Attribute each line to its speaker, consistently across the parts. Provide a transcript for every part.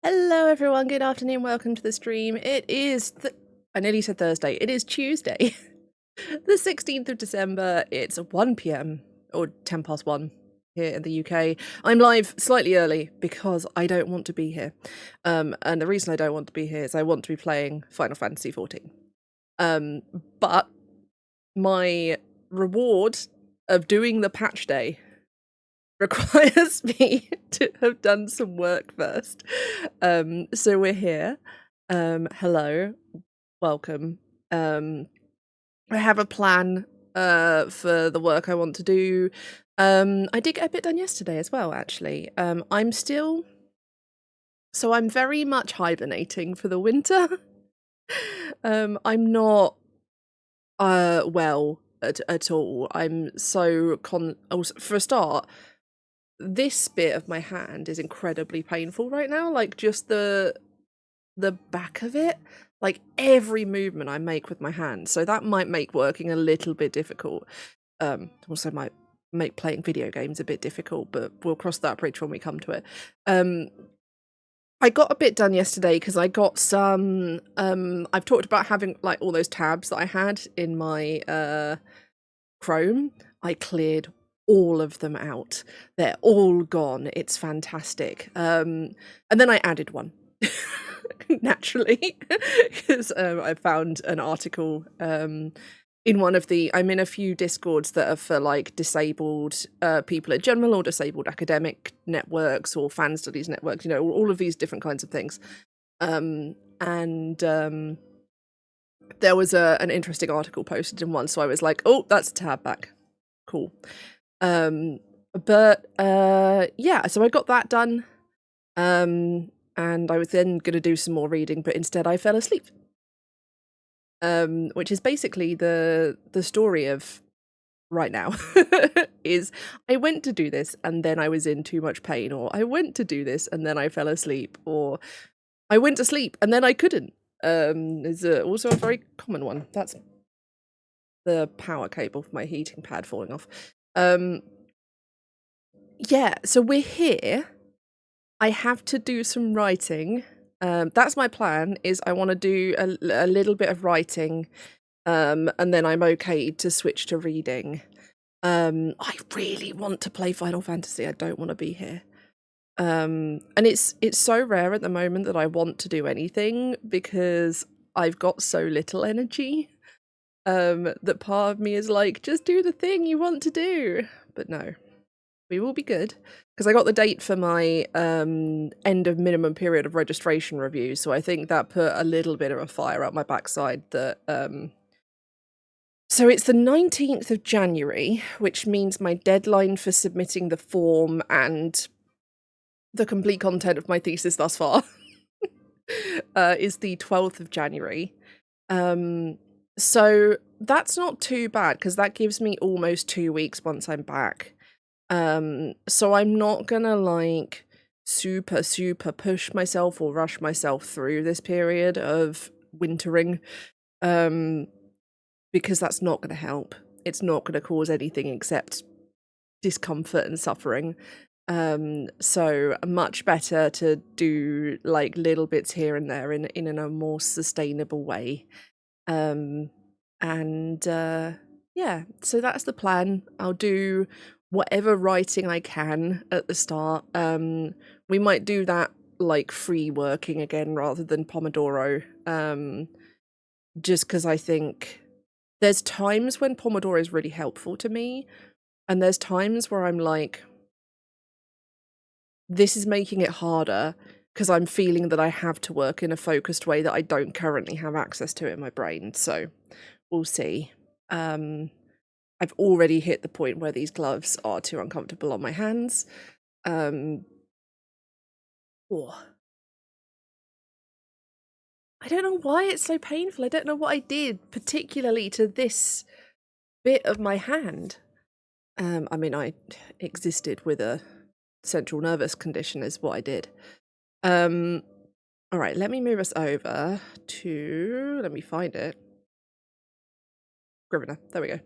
Speaker 1: Hello everyone, good afternoon, welcome to the stream. It is, I nearly said Thursday, it is Tuesday, the 16th of December, it's 1 PM, or 10 past 1 here in the UK. I'm live slightly early because I don't want to be here. And the reason I don't want to be here is I want to be playing Final Fantasy XIV. But my reward of doing the patch day requires me to have done some work first. So we're here. Hello, welcome. I have a plan for the work I want to do. I did get a bit done yesterday as well, actually. I'm very much hibernating for the winter. I'm not well at all. I'm so also, for a start, this bit of my hand is incredibly painful right now, like just the back of it, like every movement I make with my hand, so that might make working a little bit difficult. Also might make playing video games a bit difficult, but we'll cross that bridge when we come to it. I got a bit done yesterday because I got some I've talked about having like all those tabs that I had in my Chrome. I cleared all of them out. They're all gone. It's fantastic. And then I added one. Naturally, because I found an article in one of the, I'm in a few Discords that are for like disabled people in general, or disabled academic networks, or fan studies networks, you know, all of these different kinds of things. There was an interesting article posted in one, so I was like, oh, that's a tab back. Cool. Yeah, so I got that done. And I was then going to do some more reading, but instead I fell asleep. Which is basically the story of right now. Is I went to do this and then I was in too much pain, or I went to do this and then I fell asleep, or I went to sleep and then I couldn't. Is also a very common one. That's the power cable for my heating pad falling off. Yeah, so we're here. I have to do some writing. That's my plan, is I want to do a little bit of writing, and then I'm okay to switch to reading. I really want to play Final Fantasy. I don't want to be here. And it's so rare at the moment that I want to do anything because I've got so little energy. That part of me is like, just do the thing you want to do. But no, we will be good. Because I got the date for my end of minimum period of registration review, so I think that put a little bit of a fire up my backside. That so it's the 19th of January, which means my deadline for submitting the form and the complete content of my thesis thus far is the 12th of January. So that's not too bad, because that gives me almost 2 weeks once I'm back. So I'm not gonna like super push myself or rush myself through this period of wintering, because that's not gonna help. It's not gonna cause anything except discomfort and suffering. So much better to do like little bits here and there in a more sustainable way. Yeah, so that's the plan. I'll do whatever writing I can at the start. We might do that like free working again rather than Pomodoro, just because I think there's times when Pomodoro is really helpful to me, and there's times where I'm like, this is making it harder because I'm feeling that I have to work in a focused way that I don't currently have access to in my brain. So we'll see. I've already hit the point where these gloves are too uncomfortable on my hands. I don't know why it's so painful. I don't know what I did particularly to this bit of my hand. I mean, I existed with a central nervous condition is what I did. All right, let me move us over to, let me find it. Scrivener, there we go.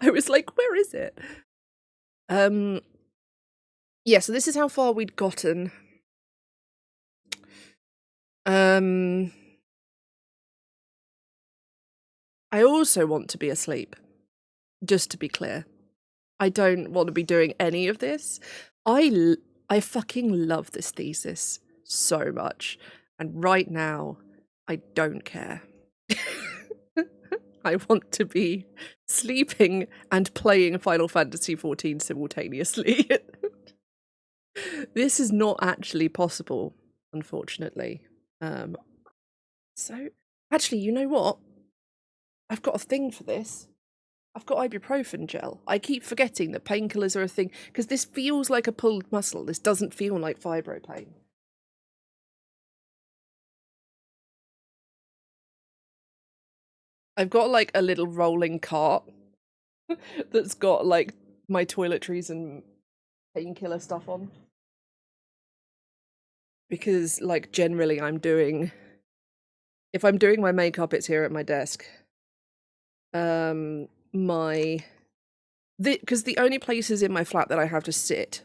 Speaker 1: I was like, where is it? Yeah, so this is how far we'd gotten I also want to be asleep, just to be clear. I don't want to be doing any of this. I fucking love this thesis so much. And right now, I don't care. I want to be sleeping and playing Final Fantasy XIV simultaneously. This is not actually possible, unfortunately. So, actually, you know what? I've got a thing for this. I've got ibuprofen gel. I keep forgetting that painkillers are a thing, because this feels like a pulled muscle. This doesn't feel like fibro pain. I've got like a little rolling cart that's got like my toiletries and painkiller stuff on. Because like generally if I'm doing my makeup, it's here at my desk. Because the only places in my flat that I have to sit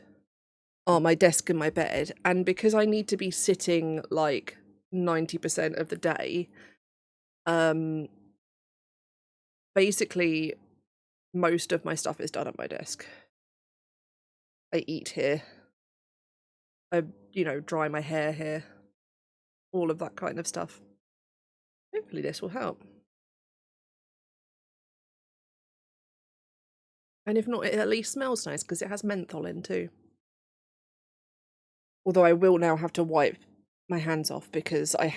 Speaker 1: are my desk and my bed, and because I need to be sitting like 90% of the day, basically most of my stuff is done at my desk. I eat here. I, dry my hair here. All of that kind of stuff. Hopefully this will help. And if not, it at least smells nice because it has menthol in too. Although I will now have to wipe my hands off because I'll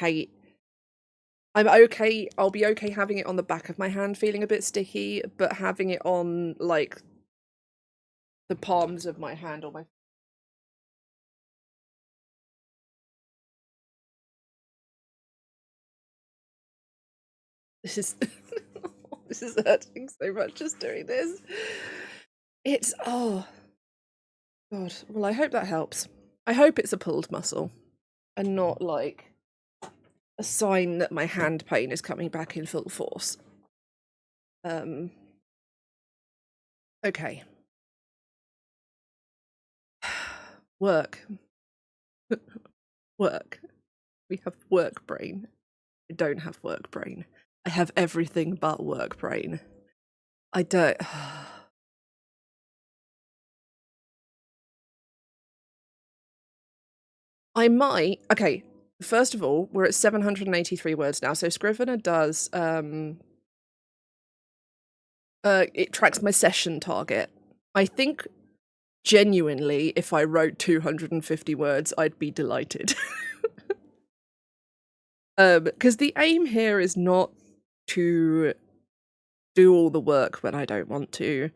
Speaker 1: be okay having it on the back of my hand feeling a bit sticky, but having it on like the palms of my hand or my this is this is hurting so much just doing this. It's oh god. Well, I hope that helps. I hope it's a pulled muscle and not like a sign that my hand pain is coming back in full force. Okay. Work. Work. We have work brain. I don't have work brain. I have everything but work brain. I don't. I might. Okay. First of all, we're at 783 words now. So Scrivener does. It tracks my session target. I think genuinely, if I wrote 250 words, I'd be delighted. Because the aim here is not to do all the work when I don't want to.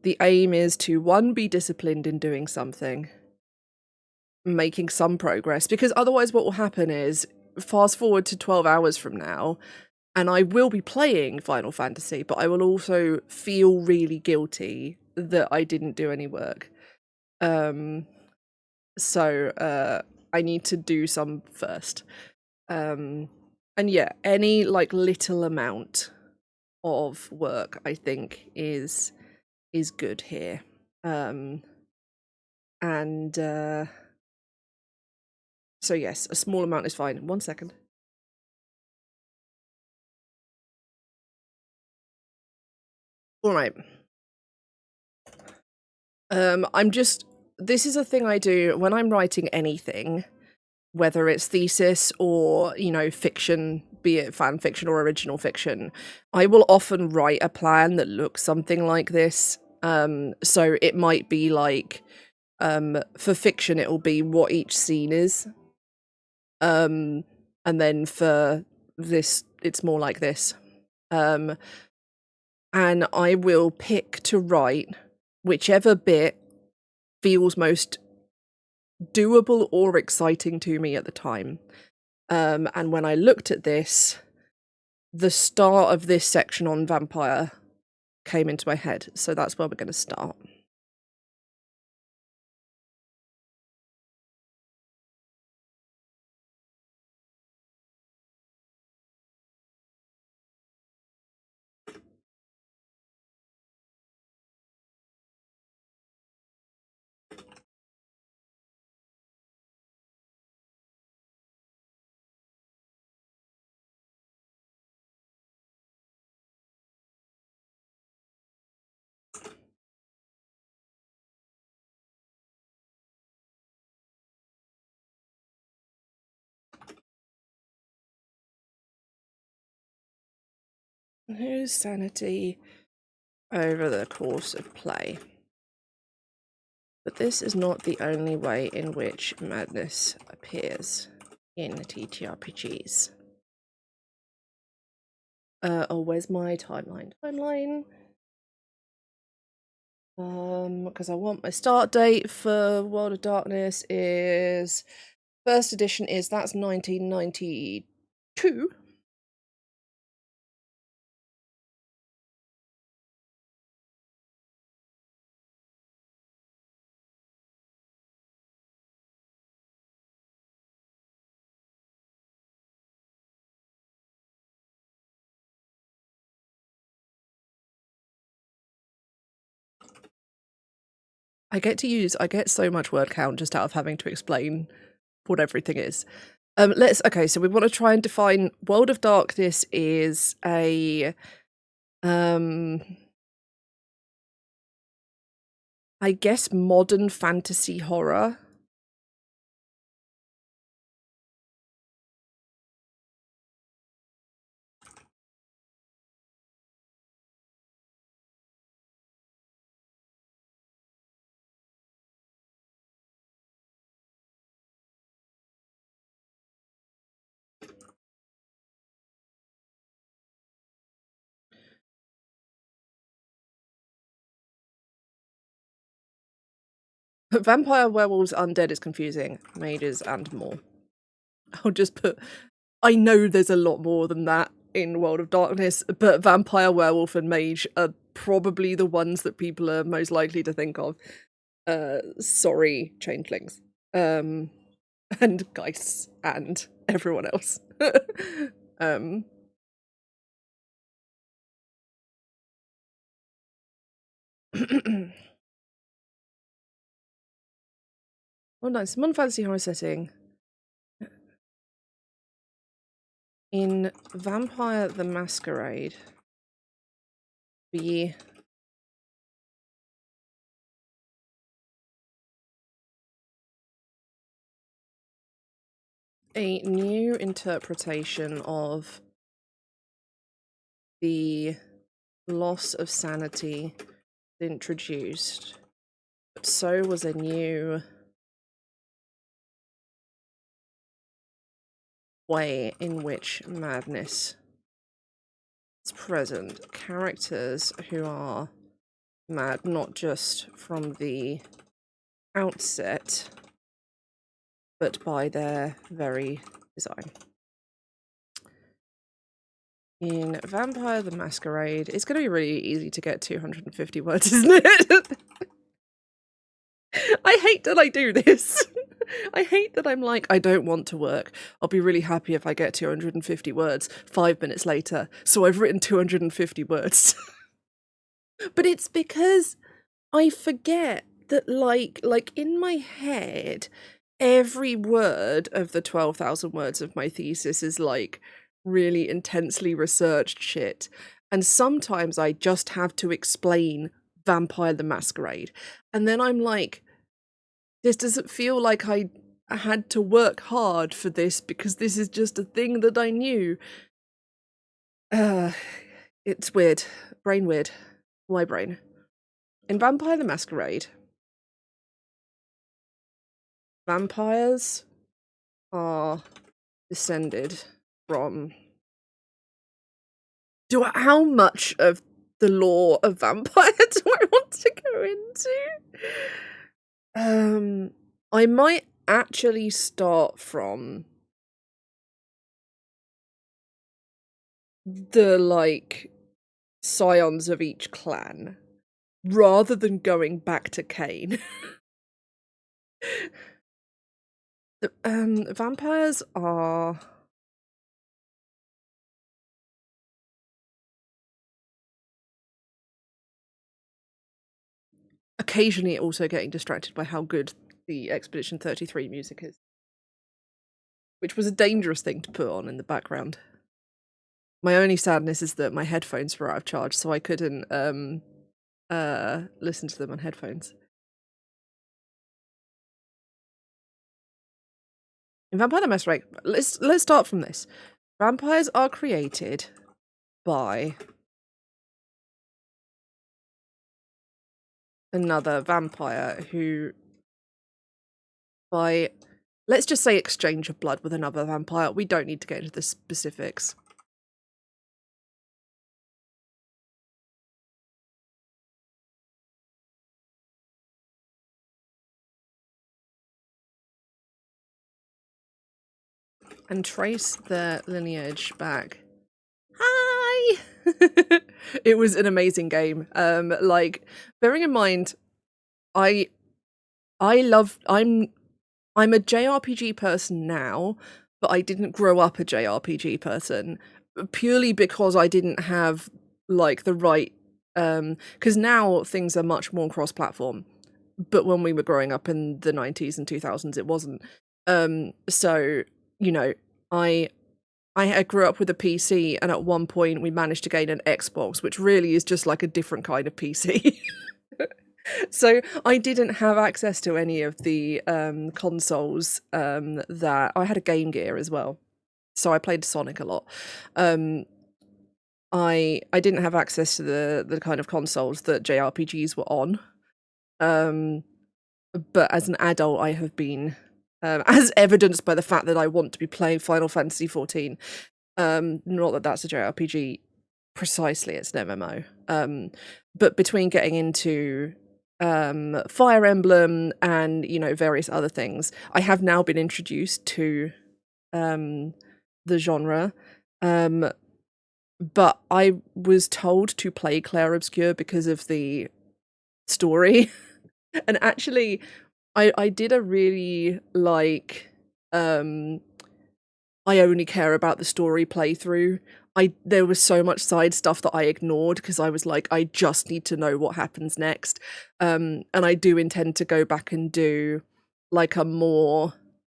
Speaker 1: The aim is to, one, be disciplined in doing something, making some progress, because otherwise what will happen is, fast forward to 12 hours from now, and I will be playing Final Fantasy, but I will also feel really guilty that I didn't do any work. So I need to do some first. And yeah, any like little amount of work I think is good here. And so yes, a small amount is fine. 1 second. All right. This is a thing I do when I'm writing anything, whether it's thesis or, fiction, be it fan fiction or original fiction. I will often write a plan that looks something like this. So it might be like, for fiction, it will be what each scene is. And then for this, it's more like this. And I will pick to write whichever bit feels most doable or exciting to me at the time. And when I looked at this, the start of this section on vampire came into my head. So that's where we're going to start. Lose sanity over the course of play. But this is not the only way in which madness appears in TTRPGs. Oh, where's my timeline? Because I want my start date for World of Darkness is... First edition is, that's 1992. I get so much word count just out of having to explain what everything is. Okay, so we want to try and define World of Darkness is a I guess modern fantasy horror. Vampire, werewolves, undead is confusing. Mages and more. I'll just put... I know there's a lot more than that in World of Darkness, but vampire, werewolf, and mage are probably the ones that people are most likely to think of. Sorry, changelings. And Geists and everyone else. Oh, nice. Modern fantasy horror setting. In Vampire the Masquerade, be a new interpretation of the loss of sanity introduced, but so was a new way in which madness is present. Characters who are mad not just from the outset, but by their very design. In Vampire the Masquerade, it's going to be really easy to get 250 words, isn't it? I hate that I do this. I hate that I'm like, I don't want to work. I'll be really happy if I get 250 words 5 minutes later. So I've written 250 words. But it's because I forget that, like in my head, every word of the 12,000 words of my thesis is like really intensely researched shit. And sometimes I just have to explain Vampire the Masquerade. And then I'm like, this doesn't feel like I had to work hard for this because this is just a thing that I knew. It's weird. Brain weird. Why brain? In Vampire the Masquerade, vampires are descended from... How much of the lore of vampire do I want to go into? I might actually start from the, like, scions of each clan, rather than going back to Cain. Vampires are... occasionally also getting distracted by how good the Expedition 33 music is. Which was a dangerous thing to put on in the background. My only sadness is that my headphones were out of charge, so I couldn't listen to them on headphones. In Vampire the Masquerade, let's start from this. Vampires are created by another vampire who, by, let's just say, exchange of blood with another vampire. We don't need to get into the specifics. And trace their lineage back. Hi! It was an amazing game. Like, bearing in mind, I'm a JRPG person now, but I didn't grow up a JRPG person purely because I didn't have like the right because now things are much more cross-platform, but when we were growing up in the 90s and 2000s it wasn't. So, you know, I grew up with a PC, and at one point we managed to gain an Xbox, which really is just like a different kind of PC. So I didn't have access to any of the consoles that I had a Game Gear as well. So I played Sonic a lot. I didn't have access to the kind of consoles that JRPGs were on. But as an adult, I have been, as evidenced by the fact that I want to be playing Final Fantasy XIV. Not that that's a JRPG precisely, it's an MMO. But between getting into Fire Emblem and, you know, various other things, I have now been introduced to the genre. But I was told to play Clair Obscur because of the story. And actually, I did a really, like, I only care about the story playthrough. There was so much side stuff that I ignored because I was like, I just need to know what happens next. And I do intend to go back and do like a more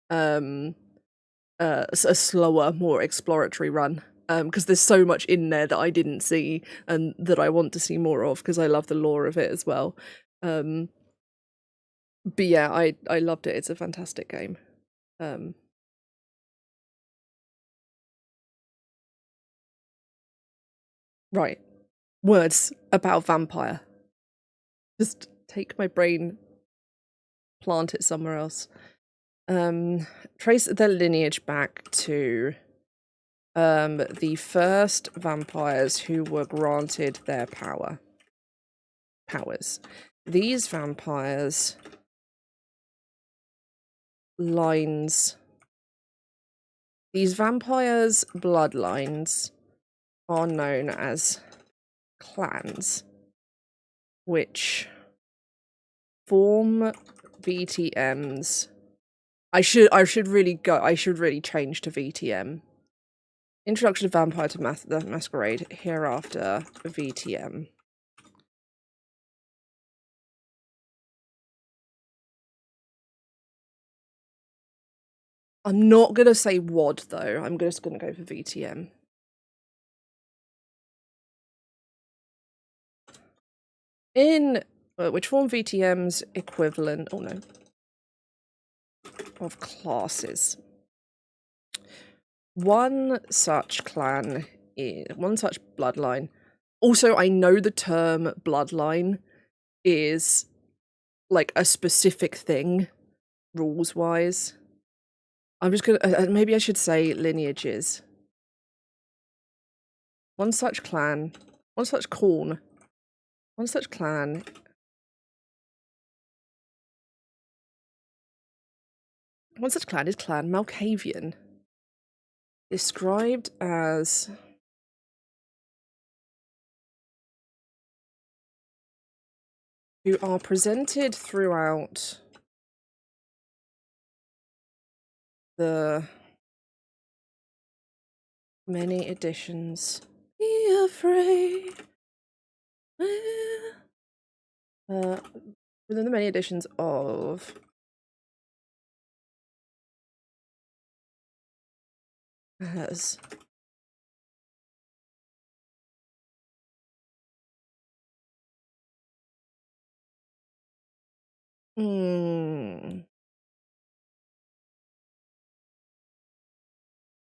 Speaker 1: a slower, more exploratory run. Because there's so much in there that I didn't see and that I want to see more of because I love the lore of it as well. But yeah, I loved it. It's a fantastic game. Right. Words about vampire. Just take my brain, plant it somewhere else. Trace their lineage back to the first vampires who were granted their powers. These vampires these vampires' bloodlines are known as clans, which form VTMs. I should really change to VTM. Introduction of Vampire to the Masquerade, hereafter VTM. I'm not gonna say WOD though, I'm just gonna go for VTM. In which form VTM's equivalent, oh no, of classes. One such bloodline. Also, I know the term bloodline is like a specific thing, rules-wise. I'm just gonna, maybe I should say lineages. One such clan is Clan Malkavian. Described as who are presented throughout the many editions. Be afraid. Within the many editions of as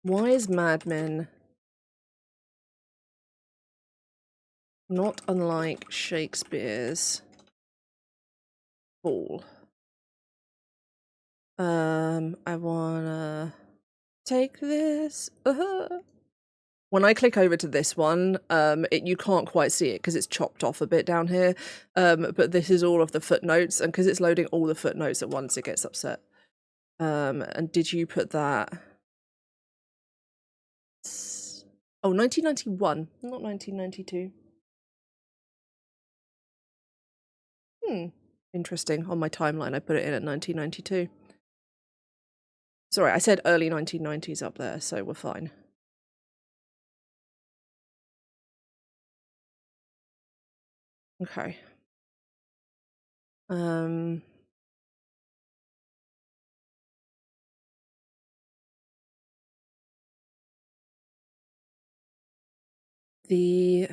Speaker 1: wise madmen, not unlike Shakespeare's Cool. I wanna take this. When I click over to this one, you can't quite see it because it's chopped off a bit down here. But this is all of the footnotes, and because it's loading all the footnotes at once, it gets upset. And did you put that? Oh, 1991, not 1992. Interesting. On my timeline, I put it in at 1992. Sorry, I said early 1990s up there, so we're fine. Okay. The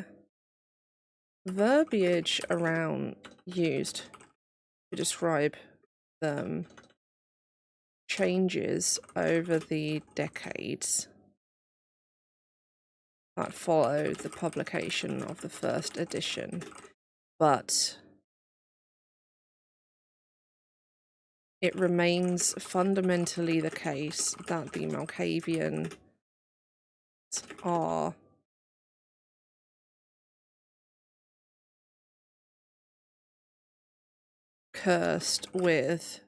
Speaker 1: verbiage around used to describe them changes over the decades that followed the publication of the first edition, but it remains fundamentally the case that the Malkavians are cursed with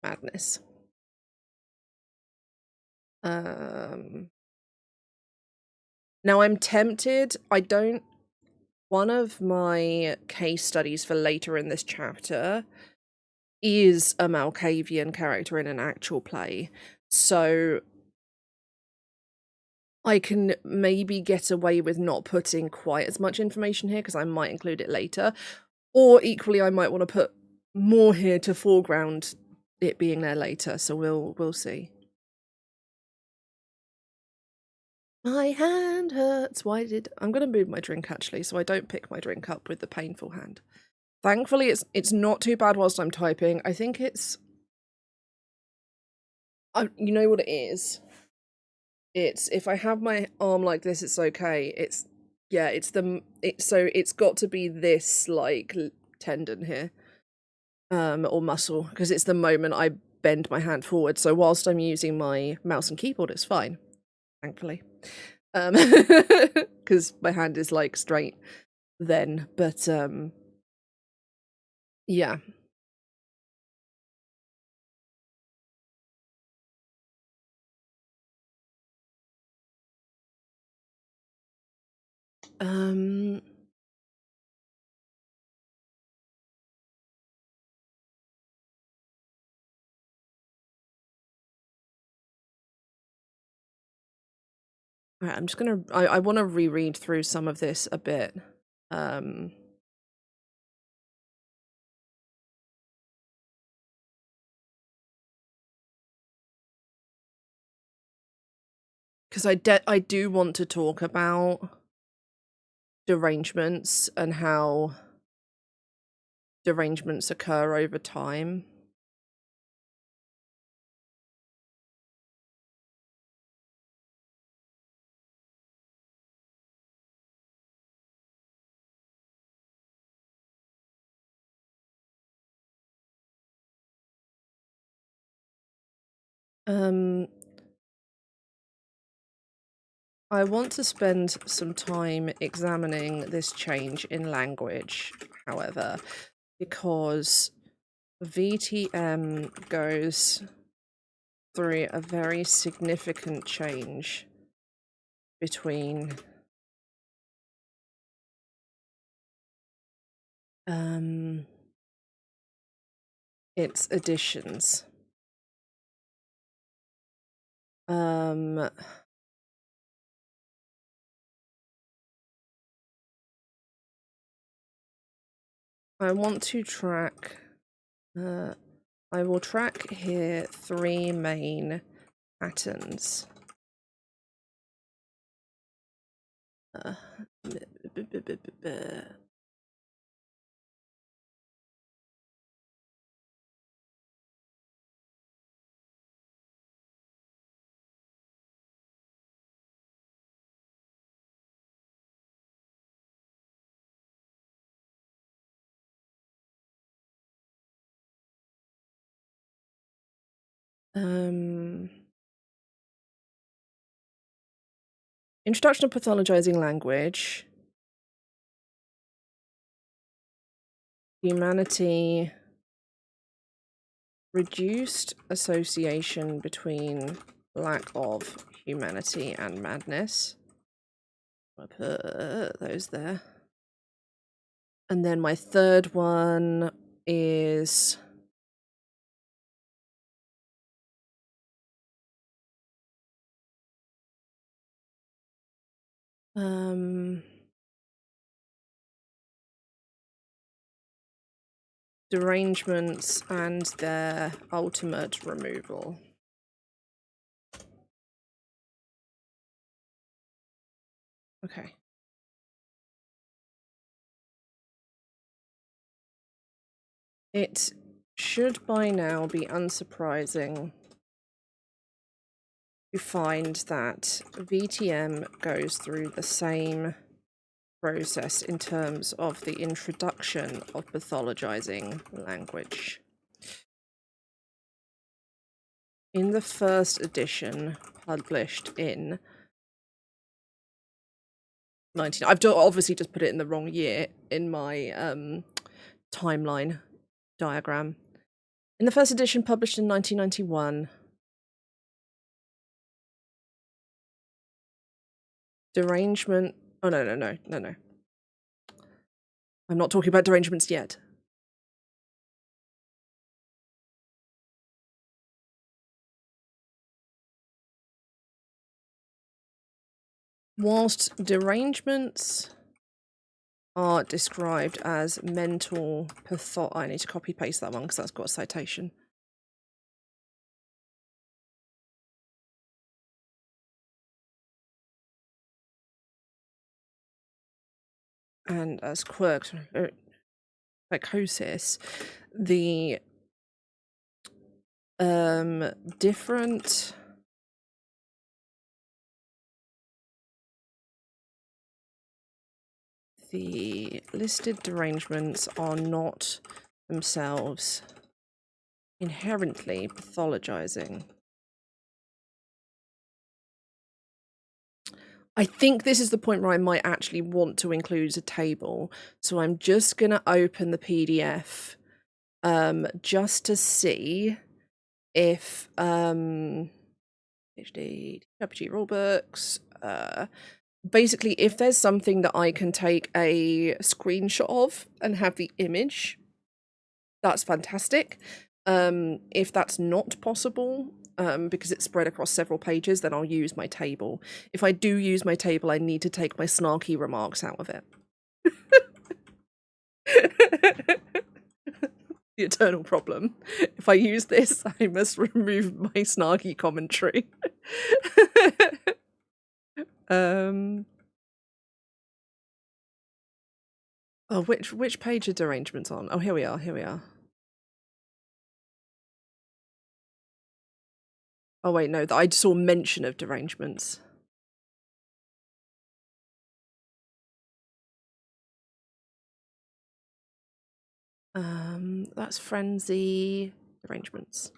Speaker 1: madness. Now I'm tempted. One of my case studies for later in this chapter is a Malkavian character in an actual play, so I can maybe get away with not putting quite as much information here because I might include it later, or equally I might want to put more here to foreground it being there later, so we'll see. My hand hurts. I'm gonna move my drink actually, so I don't pick my drink up with the painful hand. Thankfully, it's not too bad whilst I'm typing. I think it's... you know what it is? It's if I have my arm like this, it's okay. So it's got to be this like tendon here, or muscle, because it's the moment I bend my hand forward. So whilst I'm using my mouse and keyboard, it's fine, thankfully, because my hand is like straight then. But yeah. Right, I'm just gonna... I want to reread through some of this a bit. Because I do want to talk about derangements and how derangements occur over time. I want to spend some time examining this change in language, however, because VTM goes through a very significant change between its editions. I want to track... I will track here 3 main patterns. Introduction of pathologizing language. Humanity. Reduced association between lack of humanity and madness. I'll put those there. And then my third one is derangements and their ultimate removal. Okay. It should by now be unsurprising to find that VTM goes through the same process in terms of the introduction of pathologizing language. In the first edition, published in 19... I've obviously just put it in the wrong year in my timeline diagram. In the first edition, published in 1991, derangement... Oh, no. I'm not talking about derangements yet. Whilst derangements are described as mental I need to copy paste that one because that's got a citation. And as quirks, psychosis, the different the listed derangements are not themselves inherently pathologizing. I think this is the point where I might actually want to include a table. So I'm just going to open the PDF just to see if PhD, rulebooks, basically if there's something that I can take a screenshot of and have the image, that's fantastic. If that's not possible, because it's spread across several pages, then I'll use my table. If I do use my table, I need to take my snarky remarks out of it. The eternal problem. If I use this, I must remove my snarky commentary. Oh, which page are derangements on? Oh, here we are. Oh wait, no, I saw mention of derangements. That's frenzy derangements.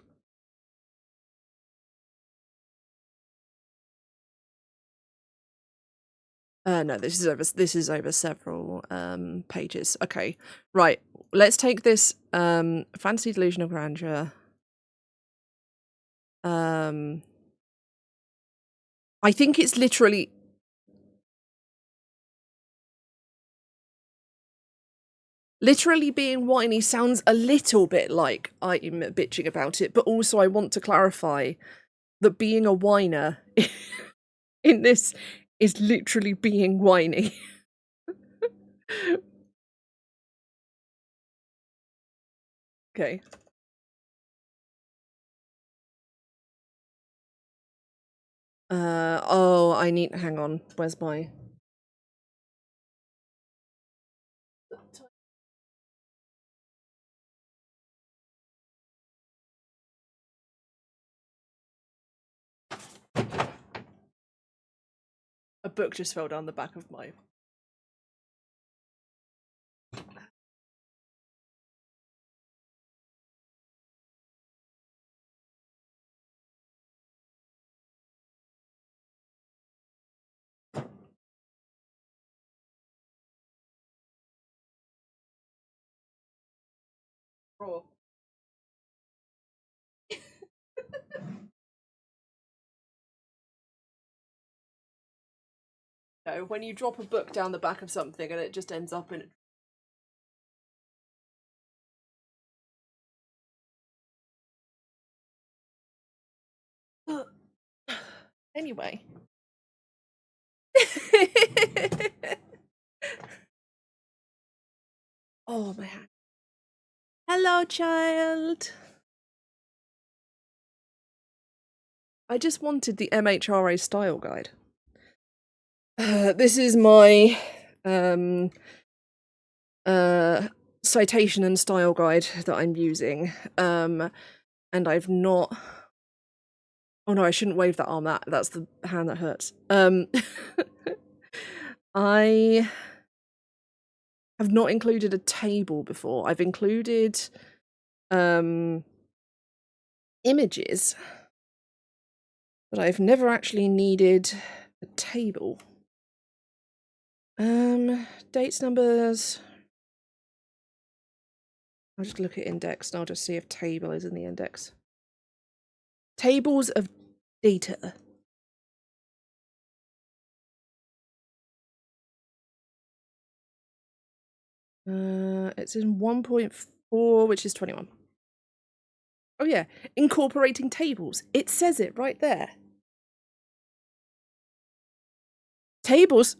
Speaker 1: No, this is over several pages. Okay, right. Let's take this fantasy delusion of grandeur. I think it's literally being whiny sounds a little bit like I'm bitching about it, but also I want to clarify that being a whiner in this is literally being whiny. Okay. Oh, I need... Hang on. Where's my... A book just fell down the back of my... Raw. No, when you drop a book down the back of something and it just ends up in. Anyway. Oh my hand. Hello, child. I just wanted the MHRA style guide. This is my citation and style guide that I'm using. And I've not. Oh no, I shouldn't wave that arm. That's the hand that hurts. I have not included a table before. I've included images, but I've never actually needed a table. Dates, numbers. I'll just look at index and I'll just see if table is in the index. Tables of data. It's in 1.4, which is 21. Oh yeah, incorporating tables. It says it right there. Tables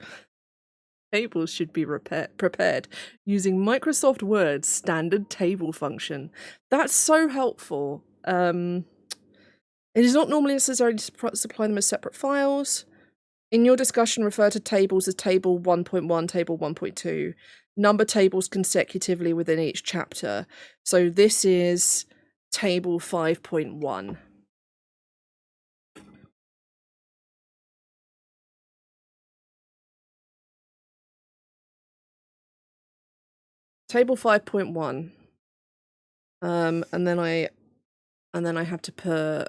Speaker 1: should be prepared using Microsoft Word's standard table function. That's so helpful. It is not normally necessary to supply them as separate files. In your discussion, refer to tables as table 1.1, table 1.2. Number tables consecutively within each chapter. So this is table 5.1. Table 5.1. And then I have to put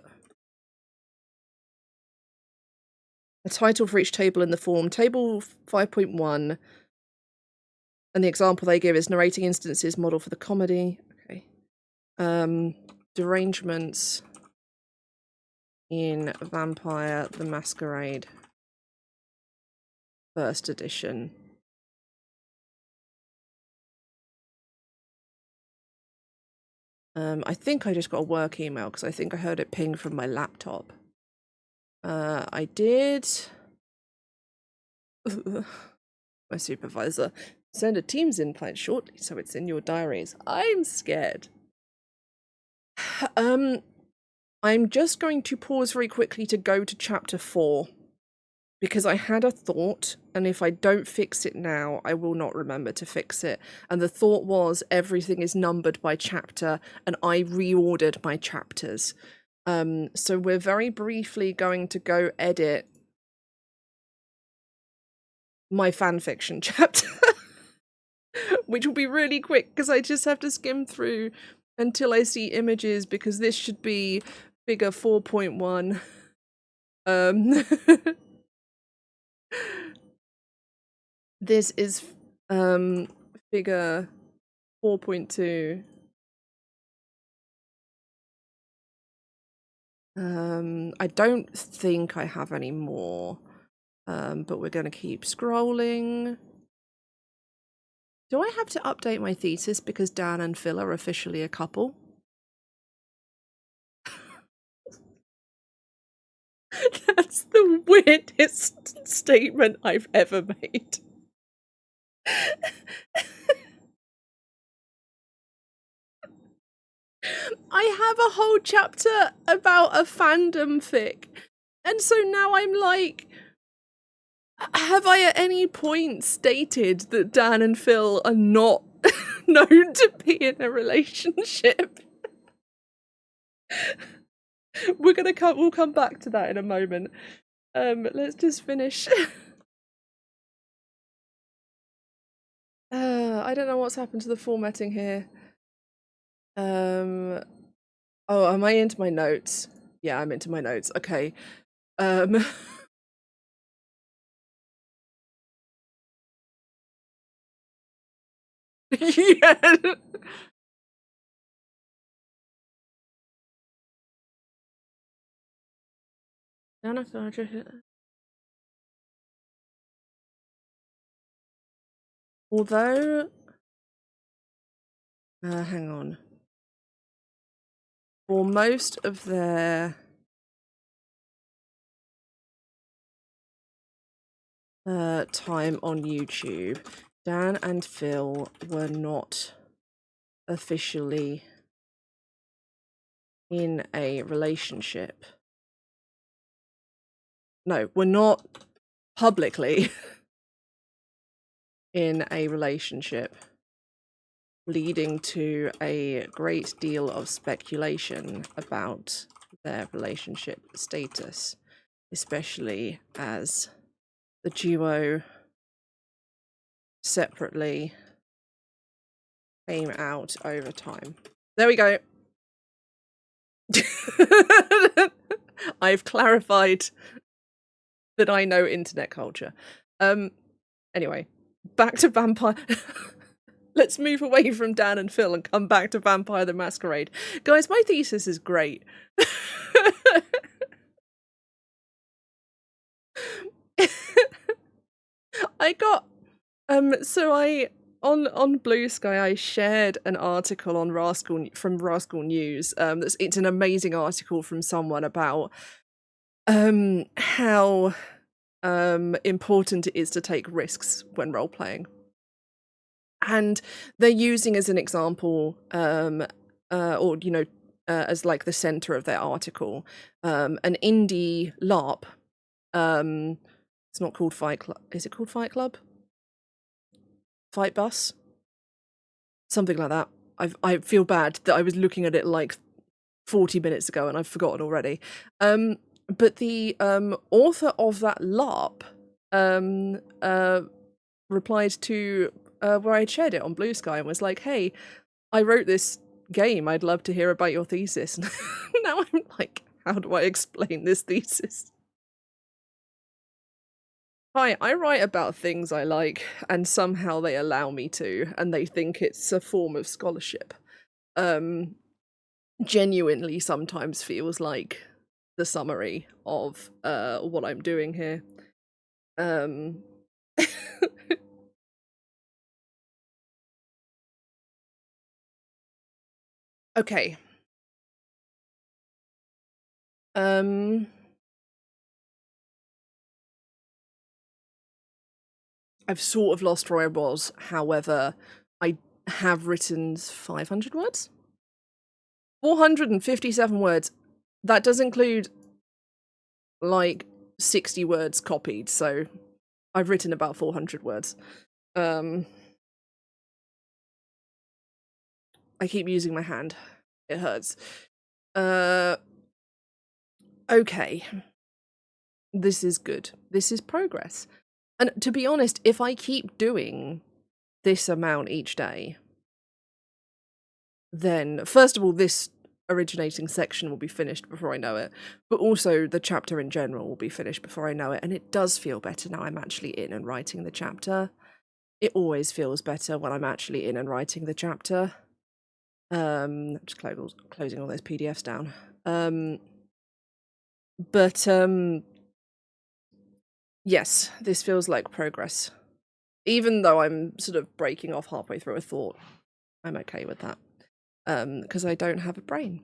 Speaker 1: a title for each table in the form. Table 5.1. And the example they give is narrating instances model for the comedy. Okay. Derangements in Vampire the Masquerade first edition. I think I just got a work email because I think I heard it ping from my laptop. I did. My supervisor. Send a Teams invite shortly so it's in your diaries. I'm scared. I'm just going to pause very quickly to go to chapter 4 because I had a thought, and if I don't fix it now, I will not remember to fix it. And the thought was everything is numbered by chapter, and I reordered my chapters. So we're very briefly going to go edit my fanfiction chapter, which will be really quick because I just have to skim through until I see images, because this should be figure 4.1. This is figure 4.2. I don't think I have any more, but we're going to keep scrolling. Do I have to update my thesis because Dan and Phil are officially a couple? That's the weirdest statement I've ever made. I have a whole chapter about a fandom fic, and so now I'm like, have I at any point stated that Dan and Phil are not known to be in a relationship? We'll come back to that in a moment. Let's just finish. I don't know what's happened to the formatting here. Oh, am I into my notes? Yeah, I'm into my notes. Okay. Yeah. Although, hang on. For most of their time on YouTube, Dan and Phil were not officially in a relationship. No, we're not publicly in a relationship, leading to a great deal of speculation about their relationship status, especially as the duo separately came out over time. There we go. I've clarified that I know internet culture. Anyway, back to Vampire. Let's move away from Dan and Phil and come back to Vampire the Masquerade. Guys, my thesis is great. I got so I on Blue Sky I shared an article on from Rascal News. It's an amazing article from someone about how important it is to take risks when role playing. And they're using as an example or as like the center of their article an indie LARP. It's not called Fight Club. Is it called Fight Club? Fight Bus? Something like that. I feel bad that I was looking at it like 40 minutes ago and I've forgotten already. But the author of that LARP replied to where I shared it on Blue Sky and was like, hey, I wrote this game. I'd love to hear about your thesis. Now I'm like, how do I explain this thesis? Hi, I write about things I like, and somehow they allow me to, and they think it's a form of scholarship. Genuinely sometimes feels like the summary of what I'm doing here. Okay. I've sort of lost where I was, however, I have written 500 words? 457 words. That does include, like, 60 words copied, so I've written about 400 words. I keep using my hand. It hurts. Okay. This is good. This is progress. And to be honest, if I keep doing this amount each day, then first of all, this originating section will be finished before I know it, but also the chapter in general will be finished before I know it. And it does feel better now I'm actually in and writing the chapter. It always feels better when I'm actually in and writing the chapter. Just closing all those PDFs down. But yes, this feels like progress. Even though I'm sort of breaking off halfway through a thought, I'm okay with that. Because I don't have a brain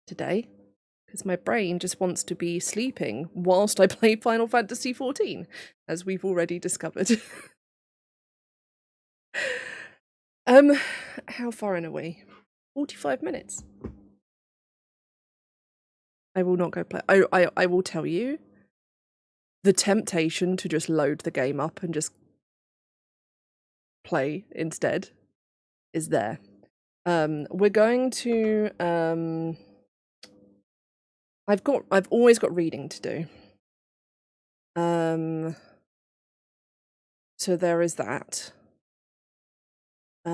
Speaker 1: today. Because my brain just wants to be sleeping whilst I play Final Fantasy XIV, as we've already discovered. How far in are we? 45 minutes. I will not go play. I will tell you, the temptation to just load the game up and just play instead is there. We're going to I've always got reading to do. So there is that. I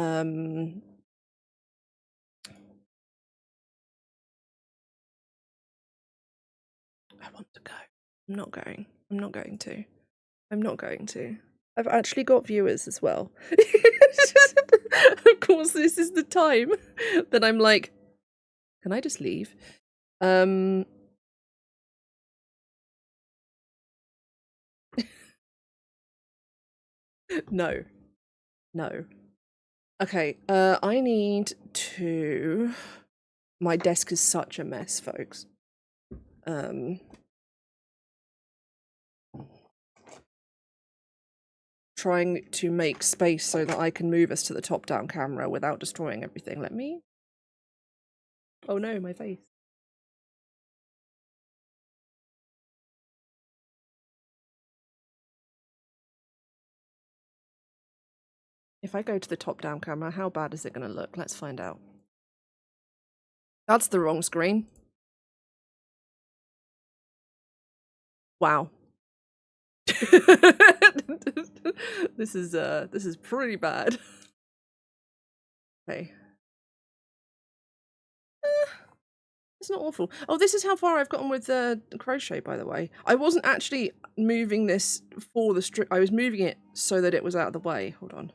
Speaker 1: want to go. I'm not going. I'm not going to. I'm not going to. I've actually got viewers as well. Of course, this is the time that I'm like, can I just leave? No. No. Okay, I need to... My desk is such a mess, folks. Trying to make space so that I can move us to the top-down camera without destroying everything. Let me... Oh no, my face. If I go to the top-down camera, how bad is it going to look? Let's find out. That's the wrong screen. Wow. This is pretty bad. Okay. It's not awful. Oh, this is how far I've gotten with the crochet, by the way. I wasn't actually moving this for the strip. I was moving it so that it was out of the way. Hold on.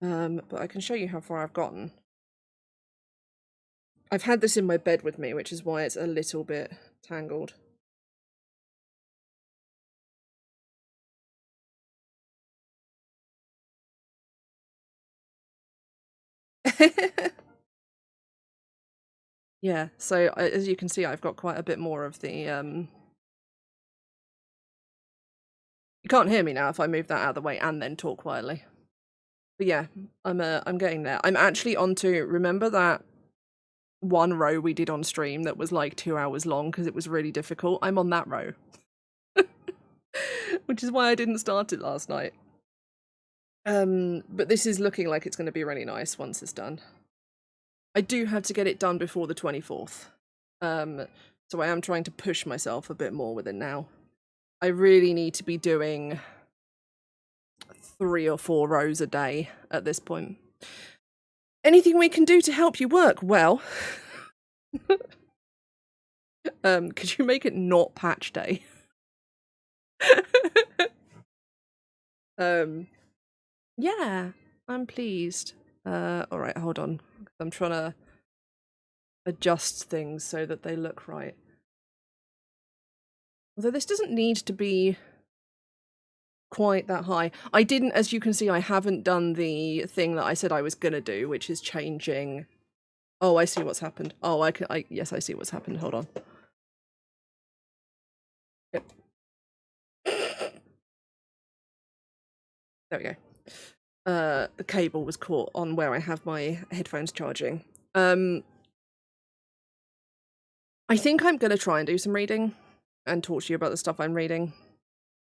Speaker 1: But I can show you how far I've gotten. I've had this in my bed with me, which is why it's a little bit tangled. Yeah, so as you can see, I've got quite a bit more of the... You can't hear me now if I move that out of the way and then talk quietly. But yeah, I'm getting there. I'm actually onto... Remember that one row we did on stream that was like 2 hours long because it was really difficult? I'm on that row. Which is why I didn't start it last night. But this is looking like it's going to be really nice once it's done. I do have to get it done before the 24th. So I am trying to push myself a bit more with it now. I really need to be doing 3 or 4 rows a day at this point. Anything we can do to help you work? Well, could you make it not patch day? Yeah, I'm pleased. Alright, hold on. I'm trying to adjust things so that they look right. Although this doesn't need to be quite that high. I didn't, as you can see, I haven't done the thing that I said I was gonna do, which is changing... Oh, I see what's happened. Oh, yes, I see what's happened. Hold on. Yep. There we go. The cable was caught on where I have my headphones charging. I think I'm gonna try and do some reading and talk to you about the stuff I'm reading.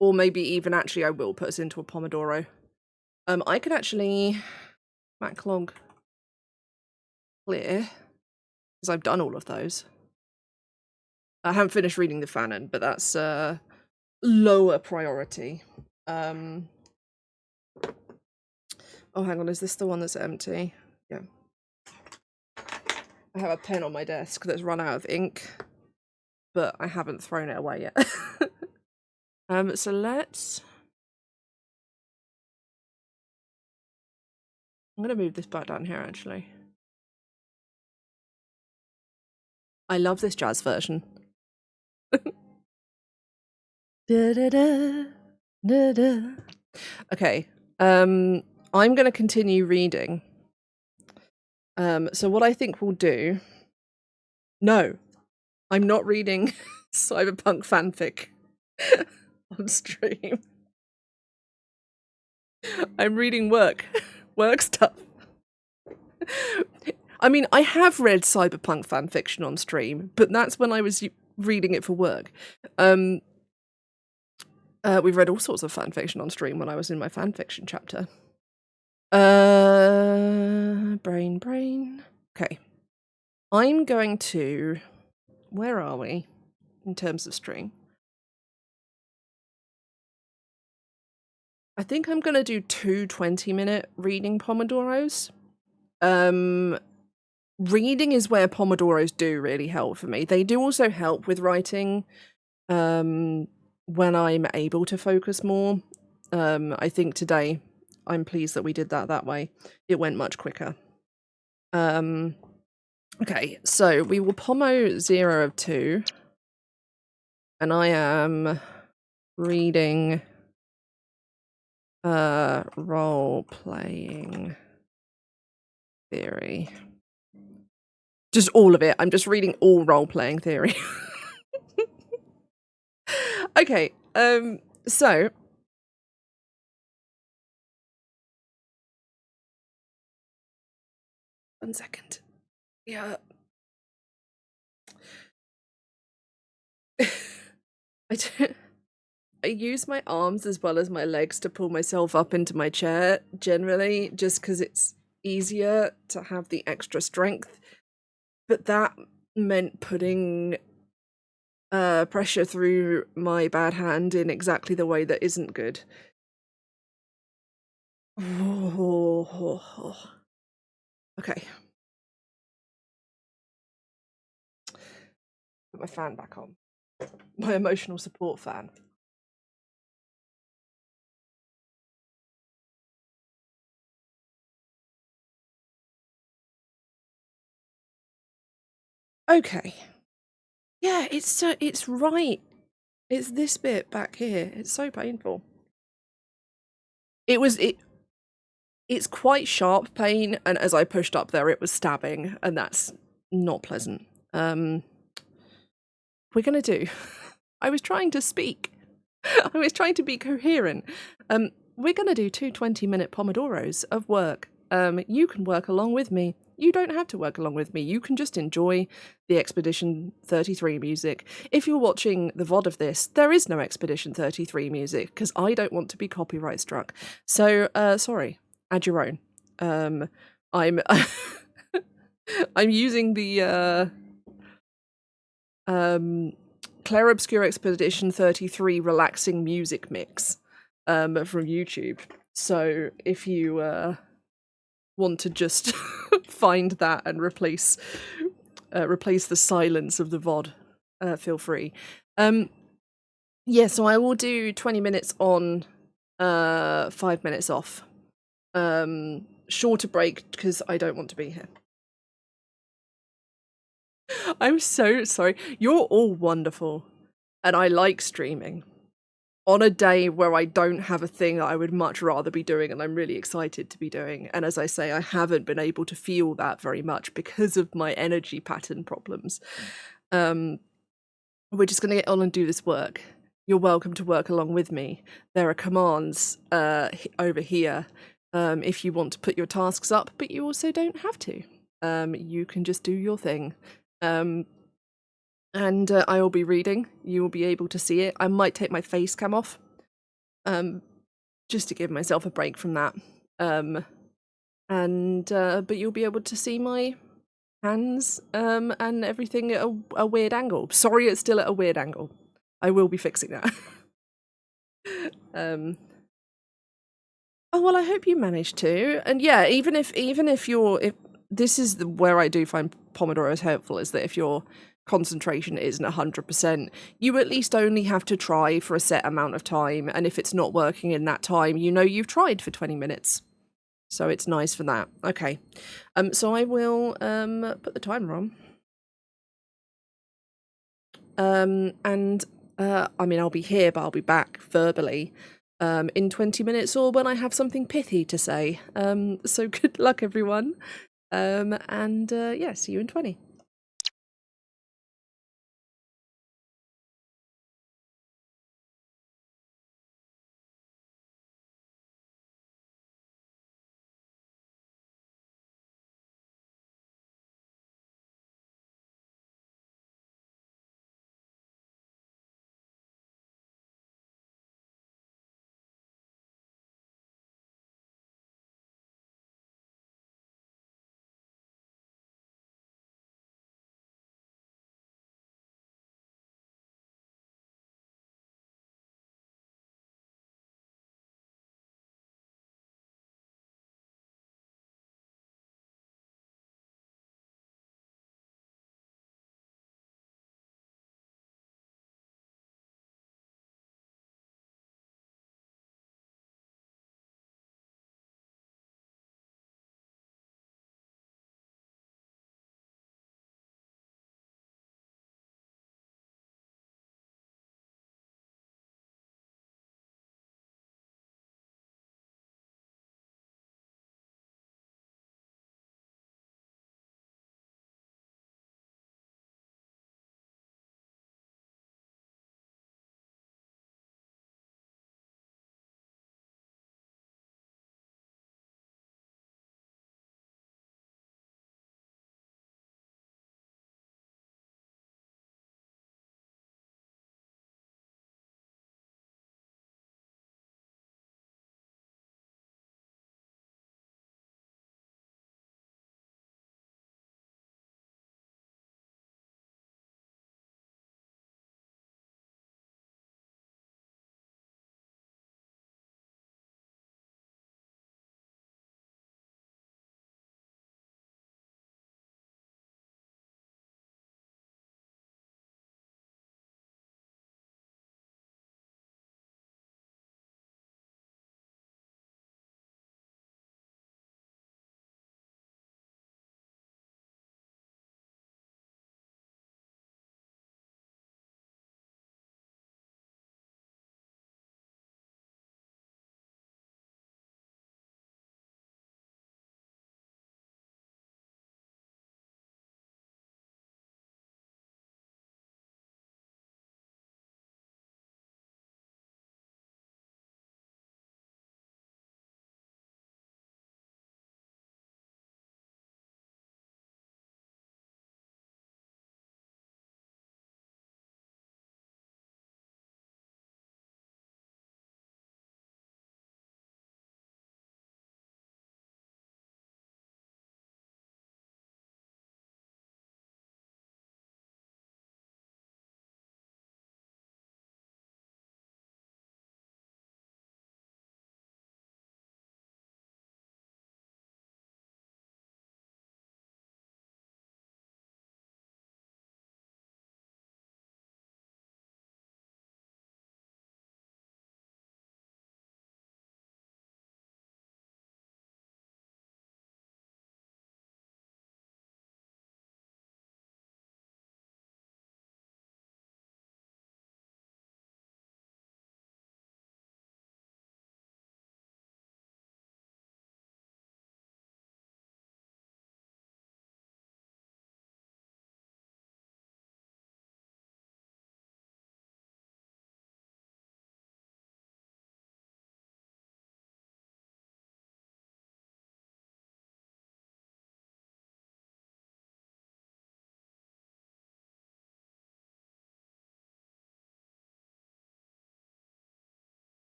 Speaker 1: Or maybe even actually I will put us into a Pomodoro. I could actually backlog clear, because I've done all of those. I haven't finished reading the Fanon, but that's lower priority. Oh, hang on, is this the one that's empty? Yeah. I have a pen on my desk that's run out of ink, but I haven't thrown it away yet. So let's... I'm gonna move this back down here, actually. I love this jazz version. Okay, I'm gonna continue reading. So what I think we'll do... No, I'm not reading cyberpunk fanfic on stream. I'm reading work stuff. I mean, I have read cyberpunk fanfiction on stream, but that's when I was reading it for work. We've read all sorts of fanfiction on stream when I was in my fanfiction chapter. Brain. Okay. I'm going to... Where are we in terms of stream? I think I'm going to do 2 20-minute reading Pomodoros. Reading is where Pomodoros do really help for me. They do also help with writing when I'm able to focus more. I think today I'm pleased that we did that way. It went much quicker. Okay, so we will Pomo 0 of 2. And I am reading Role-playing theory. Just all of it. I'm just reading all role-playing theory. Okay, so... One second. Yeah. I use my arms as well as my legs to pull myself up into my chair, generally, just because it's easier to have the extra strength. But that meant putting pressure through my bad hand in exactly the way that isn't good. Okay. Put my fan back on. My emotional support fan. Okay. Yeah, it's right. It's this bit back here. It's so painful. It's quite sharp pain, and as I pushed up there, it was stabbing, and that's not pleasant. We're gonna do. I was trying to speak. I was trying to be coherent. We're gonna do 2 20-minute Pomodoros of work. You can work along with me. You don't have to work along with me. You can just enjoy the Expedition 33 music. If you're watching the VOD of this, there is no Expedition 33 music, because I don't want to be copyright struck. So, sorry. Add your own. I'm I'm using the Claire Obscure Expedition 33 relaxing music mix from YouTube. So if you want to just find that and replace the silence of the VOD, feel free. Yeah, so I will do 20 minutes on, 5 minutes off. Shorter break because I don't want to be here. I'm so sorry. You're all wonderful. And I like streaming. On a day where I don't have a thing that I would much rather be doing and I'm really excited to be doing. And as I say, I haven't been able to feel that very much because of my energy pattern problems. We're just going to get on and do this work. You're welcome to work along with me. There are commands over here if you want to put your tasks up, but you also don't have to. You can just do your thing. And I will be reading. You will be able to see it. I might take my face cam off, just to give myself a break from that. But you'll be able to see my hands and everything at a weird angle. Sorry, it's still at a weird angle. I will be fixing that. Oh well, I hope you managed to. And yeah, even if this is where I do find Pomodoros helpful, is that if your concentration isn't 100%, you at least only have to try for a set amount of time, and if it's not working in that time, you know you've tried for 20 minutes. So it's nice for that. Okay. So I will put the timer on. I mean, I'll be here, but I'll be back verbally in 20 minutes or when I have something pithy to say. So good luck, everyone. Yeah, see you in 20.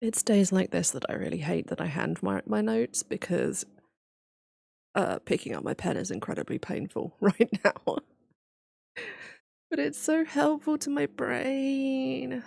Speaker 1: It's days like this that I really hate that I hand my notes because, picking up my pen is incredibly painful right now. But it's so helpful to my brain.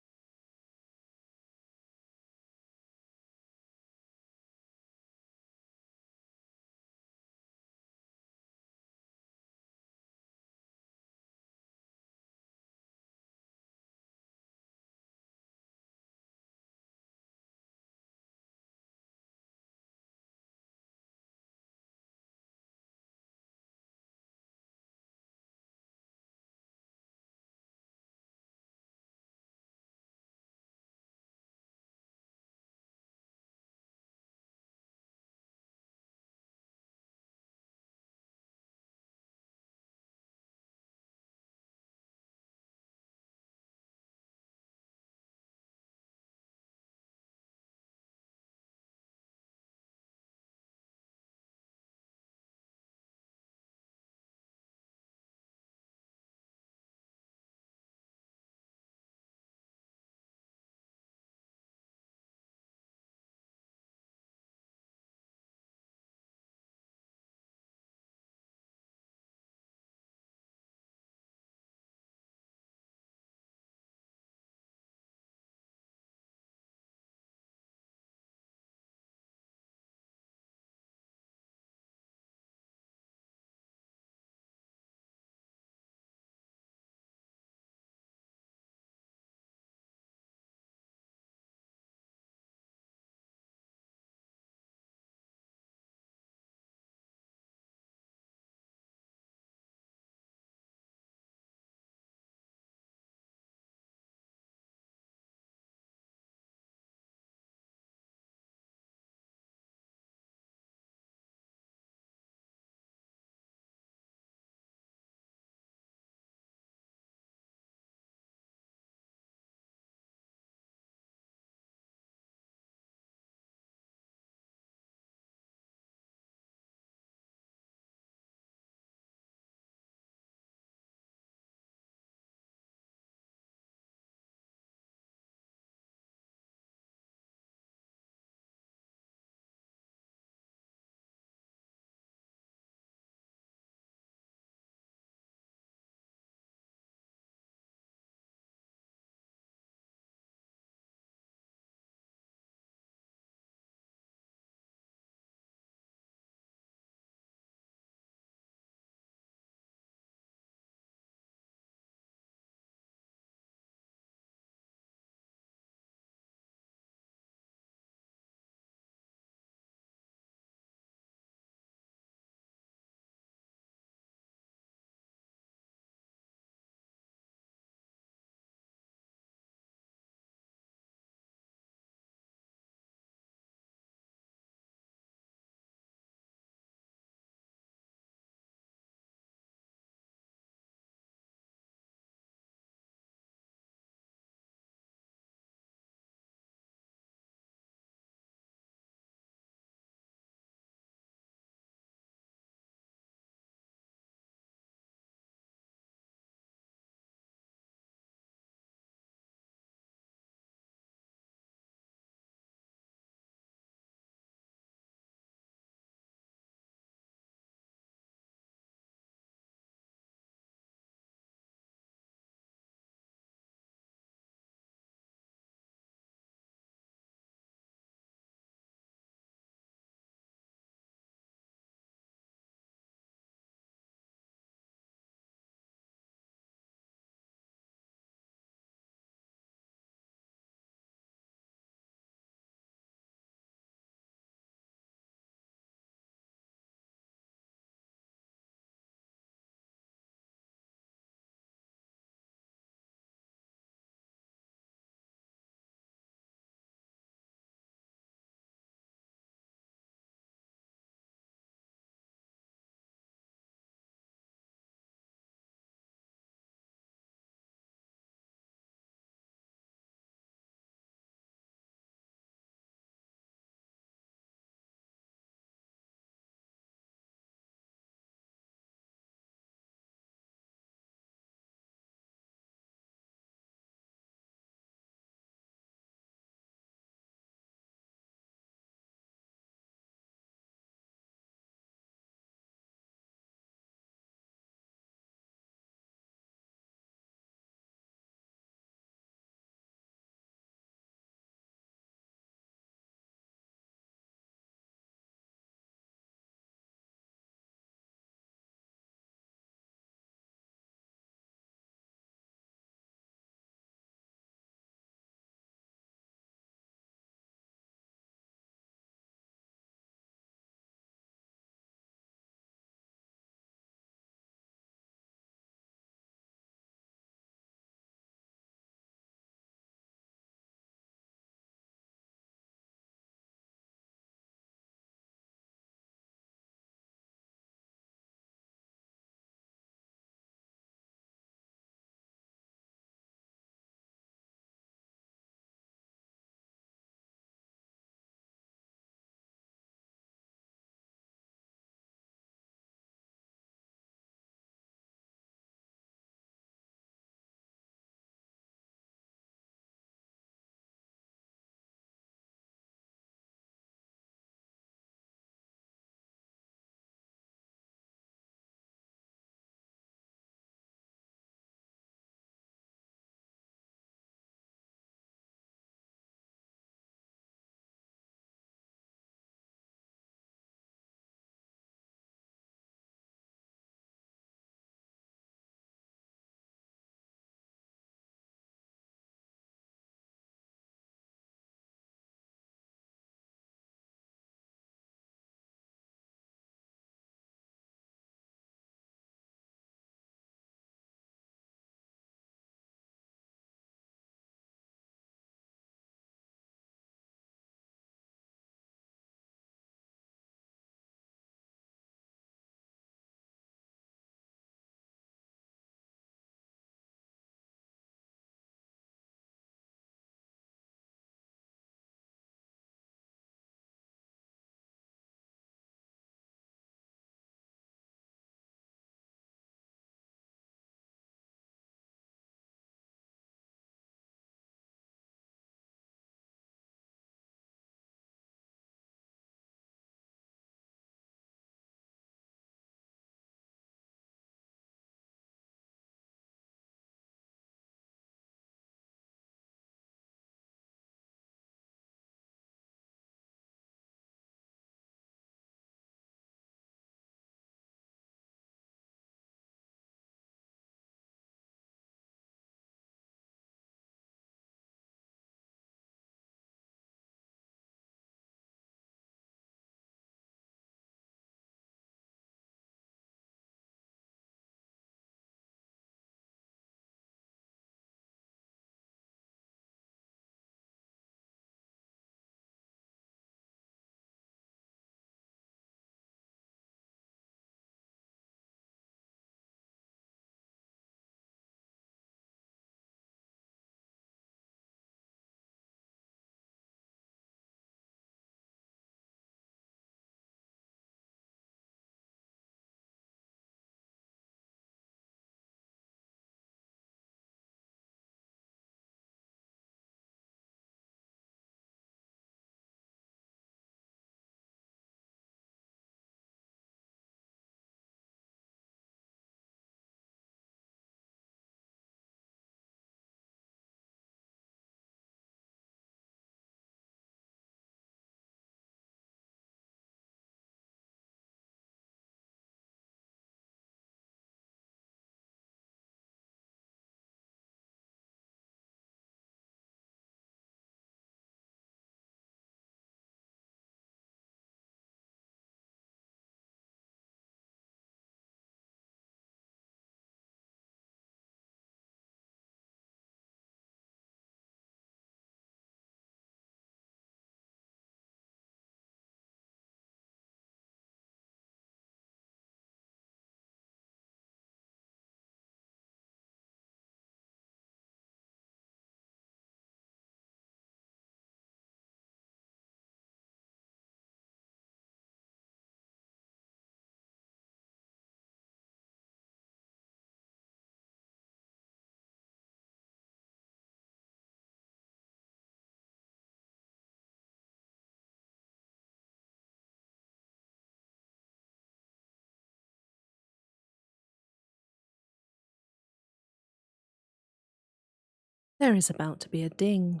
Speaker 1: There is about to be a ding.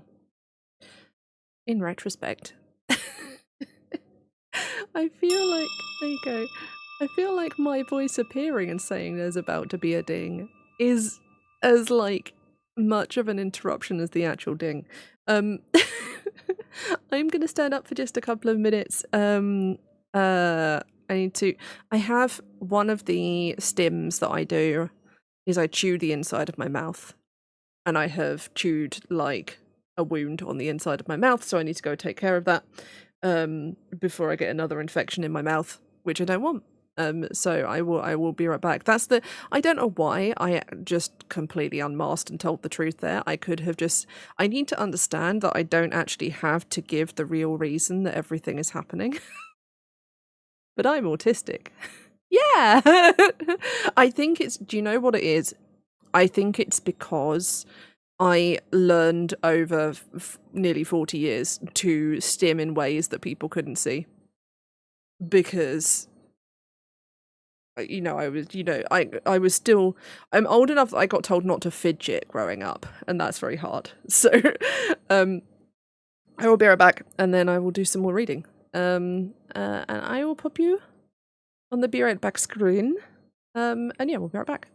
Speaker 1: In retrospect, I feel like, there you go, I feel like my voice appearing and saying there's about to be a ding is as, like, much of an interruption as the actual ding. I'm gonna stand up for just a couple of minutes. I have one of the stims that I do is I chew the inside of my mouth, and I have chewed, like, a wound on the inside of my mouth, so I need to go take care of that before I get another infection in my mouth, which I don't want. So I will be right back. I don't know why I just completely unmasked and told the truth there. I need to understand that I don't actually have to give the real reason that everything is happening. But I'm autistic. Yeah! I think do you know what it is? I think it's because I learned over nearly 40 years to stim in ways that people couldn't see. Because, I'm old enough that I got told not to fidget growing up, and that's very hard. So, I will be right back, and then I will do some more reading. And I will pop you on the be right back screen. And yeah, we'll be right back.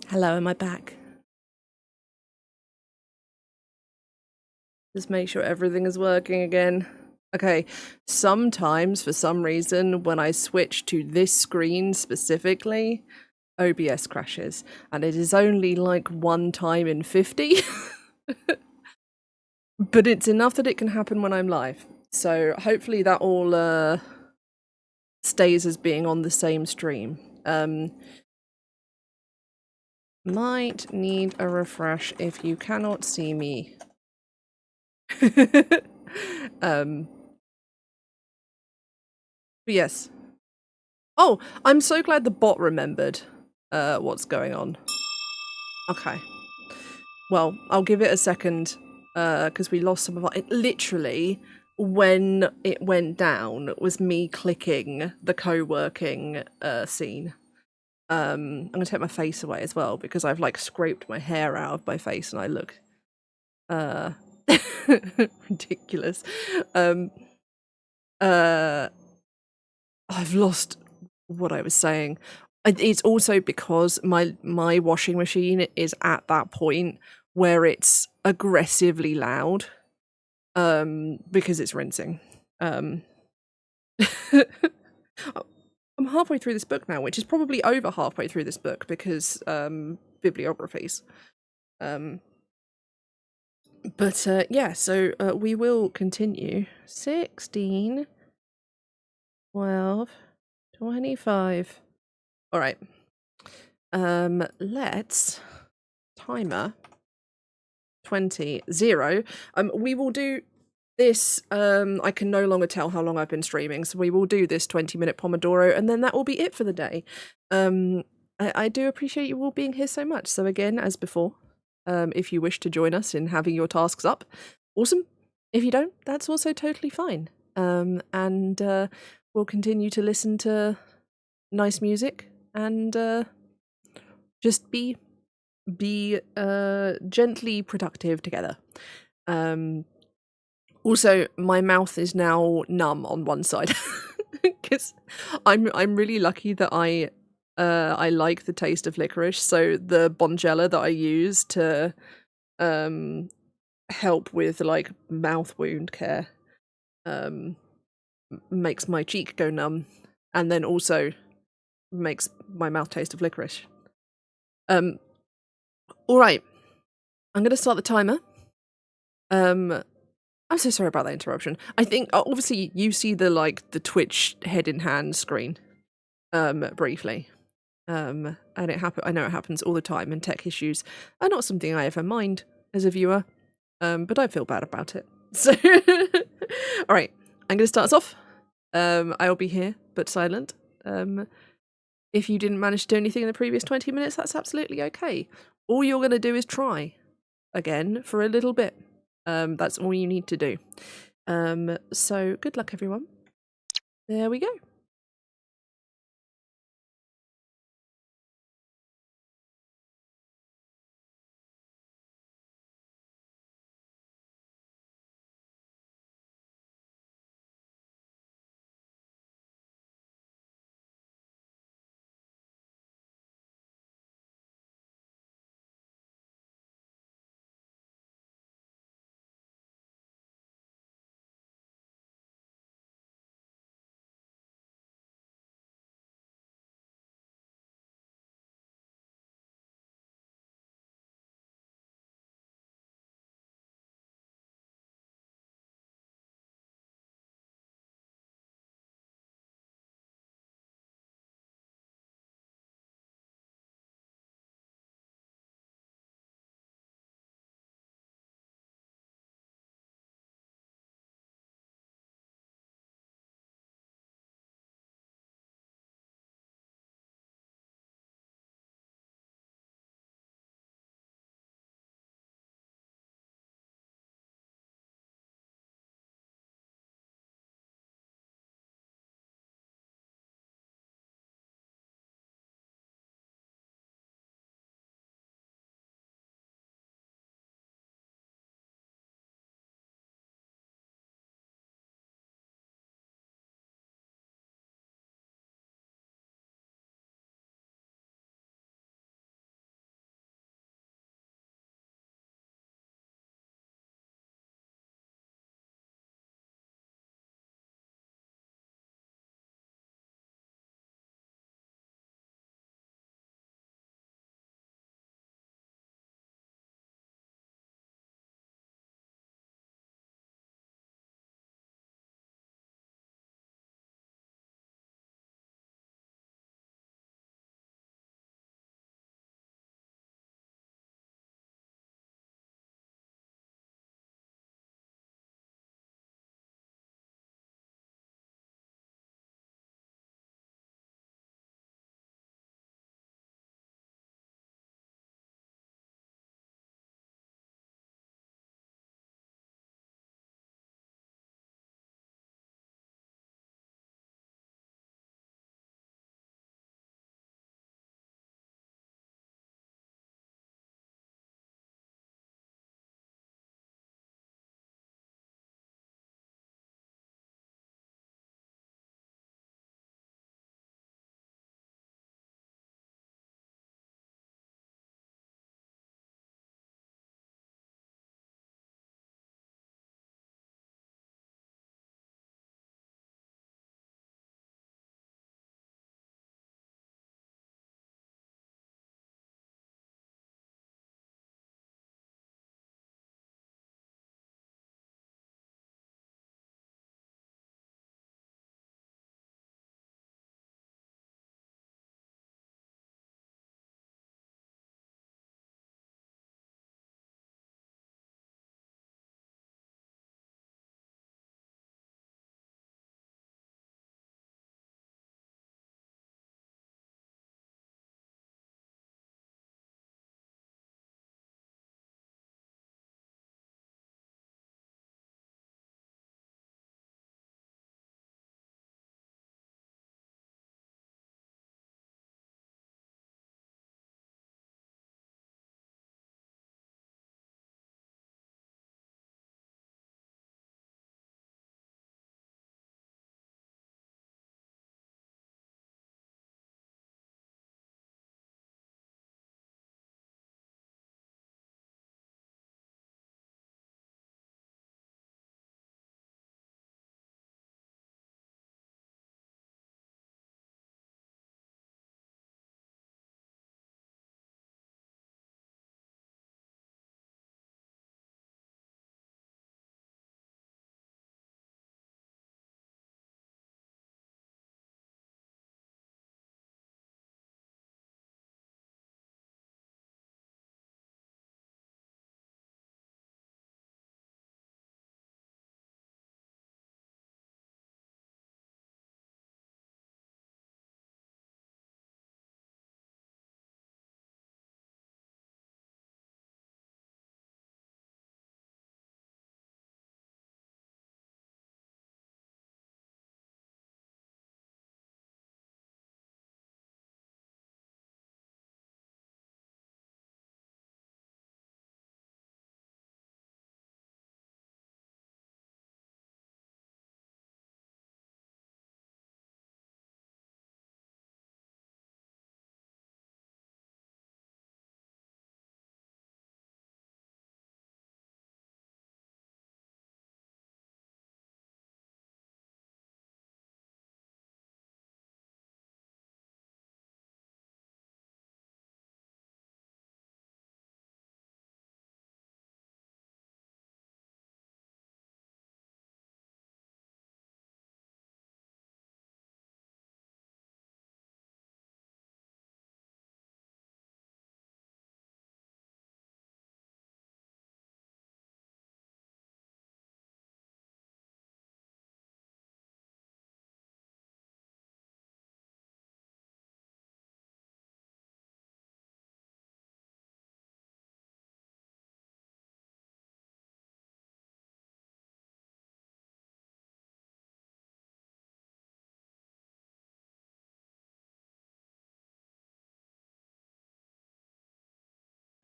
Speaker 1: Hello, am I back? Just make sure everything is working again. Okay, sometimes, for some reason, when I switch to this screen specifically, OBS crashes, and it is only like one time in 50. But it's enough that it can happen when I'm live. So hopefully that all stays as being on the same stream. Might need a refresh if you cannot see me. But yes. Oh, I'm so glad the bot remembered what's going on. Okay. Well, I'll give it a second because we lost some of our... It literally, when it went down, was me clicking the co-working scene. I'm going to take my face away as well because I've like scraped my hair out of my face and I look ridiculous. I've lost what I was saying. It's also because my washing machine is at that point where it's aggressively loud because it's rinsing. I'm halfway through this book now, which is probably over halfway through this book because bibliographies. But yeah, so we will continue. 16, 12, 25. All right. Let's timer 20 0. We will do this. I can no longer tell how long I've been streaming, so we will do this 20-minute Pomodoro, and then that will be it for the day. I do appreciate you all being here so much. So again, as before, if you wish to join us in having your tasks up, awesome. If you don't, that's also totally fine. And we'll continue to listen to nice music and just be gently productive together. Also, my mouth is now numb on one side because I'm really lucky that I like the taste of licorice, so the Bonjela that I use to help with like mouth wound care makes my cheek go numb, and then also makes my mouth taste of licorice. All right, I'm gonna start the timer. I'm so sorry about that interruption. I think obviously you see the Twitch head in hand screen briefly. And I know it happens all the time, and tech issues are not something I ever mind as a viewer. But I feel bad about it. So all right, I'm going to start us off. I'll be here but silent. If you didn't manage to do anything in the previous 20 minutes, that's absolutely okay. All you're going to do is try again for a little bit. That's all you need to do. So good luck, everyone. There we go.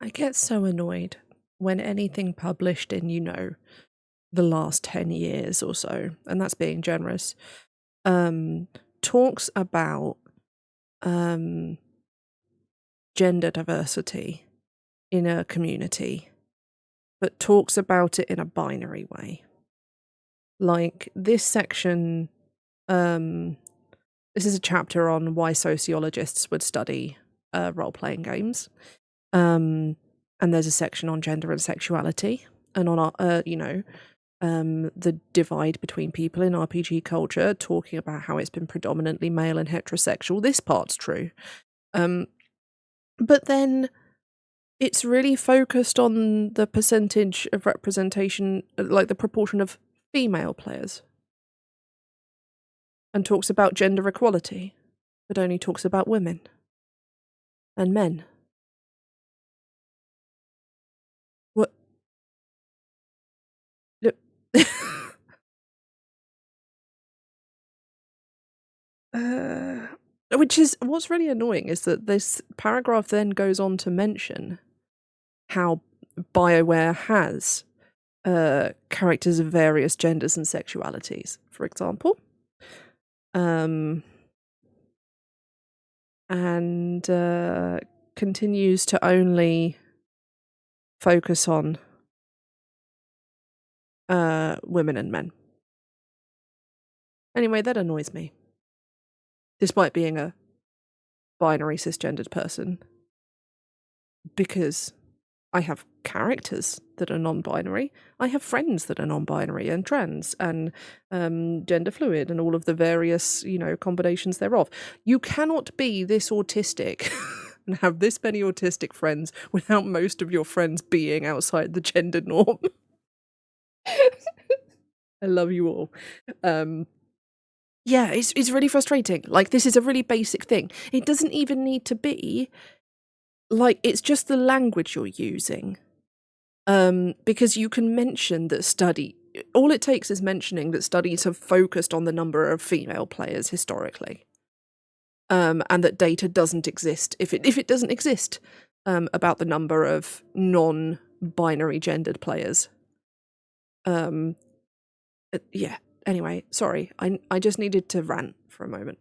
Speaker 1: I get so annoyed when anything published in, the last 10 years or so, and that's being generous, um, talks about um, gender diversity in a community, but talks about it in a binary way. Like this section, um, this is a chapter on why sociologists would study role-playing games. And there's a section on gender and sexuality, and on our, the divide between people in RPG culture, talking about how it's been predominantly male and heterosexual. This part's true. But then it's really focused on the percentage of representation, like the proportion of female players, and talks about gender equality, but only talks about women and men. What? Uh, which is what's really annoying is that this paragraph then goes on to mention how BioWare has characters of various genders and sexualities, for example. And continues to only focus on women and men. Anyway, that annoys me. Despite being a binary cisgendered person, because I have characters that are non-binary. I have friends that are non-binary and trans and gender fluid and all of the various, combinations thereof. You cannot be this autistic and have this many autistic friends without most of your friends being outside the gender norm. I love you all. Yeah, it's really frustrating. Like, this is a really basic thing. It doesn't even need to be, like, it's just the language you're using. Because you can mention that all it takes is mentioning that studies have focused on the number of female players historically. And that data doesn't exist, if it doesn't exist, about the number of non-binary gendered players. Yeah. Anyway, sorry. I just needed to rant for a moment.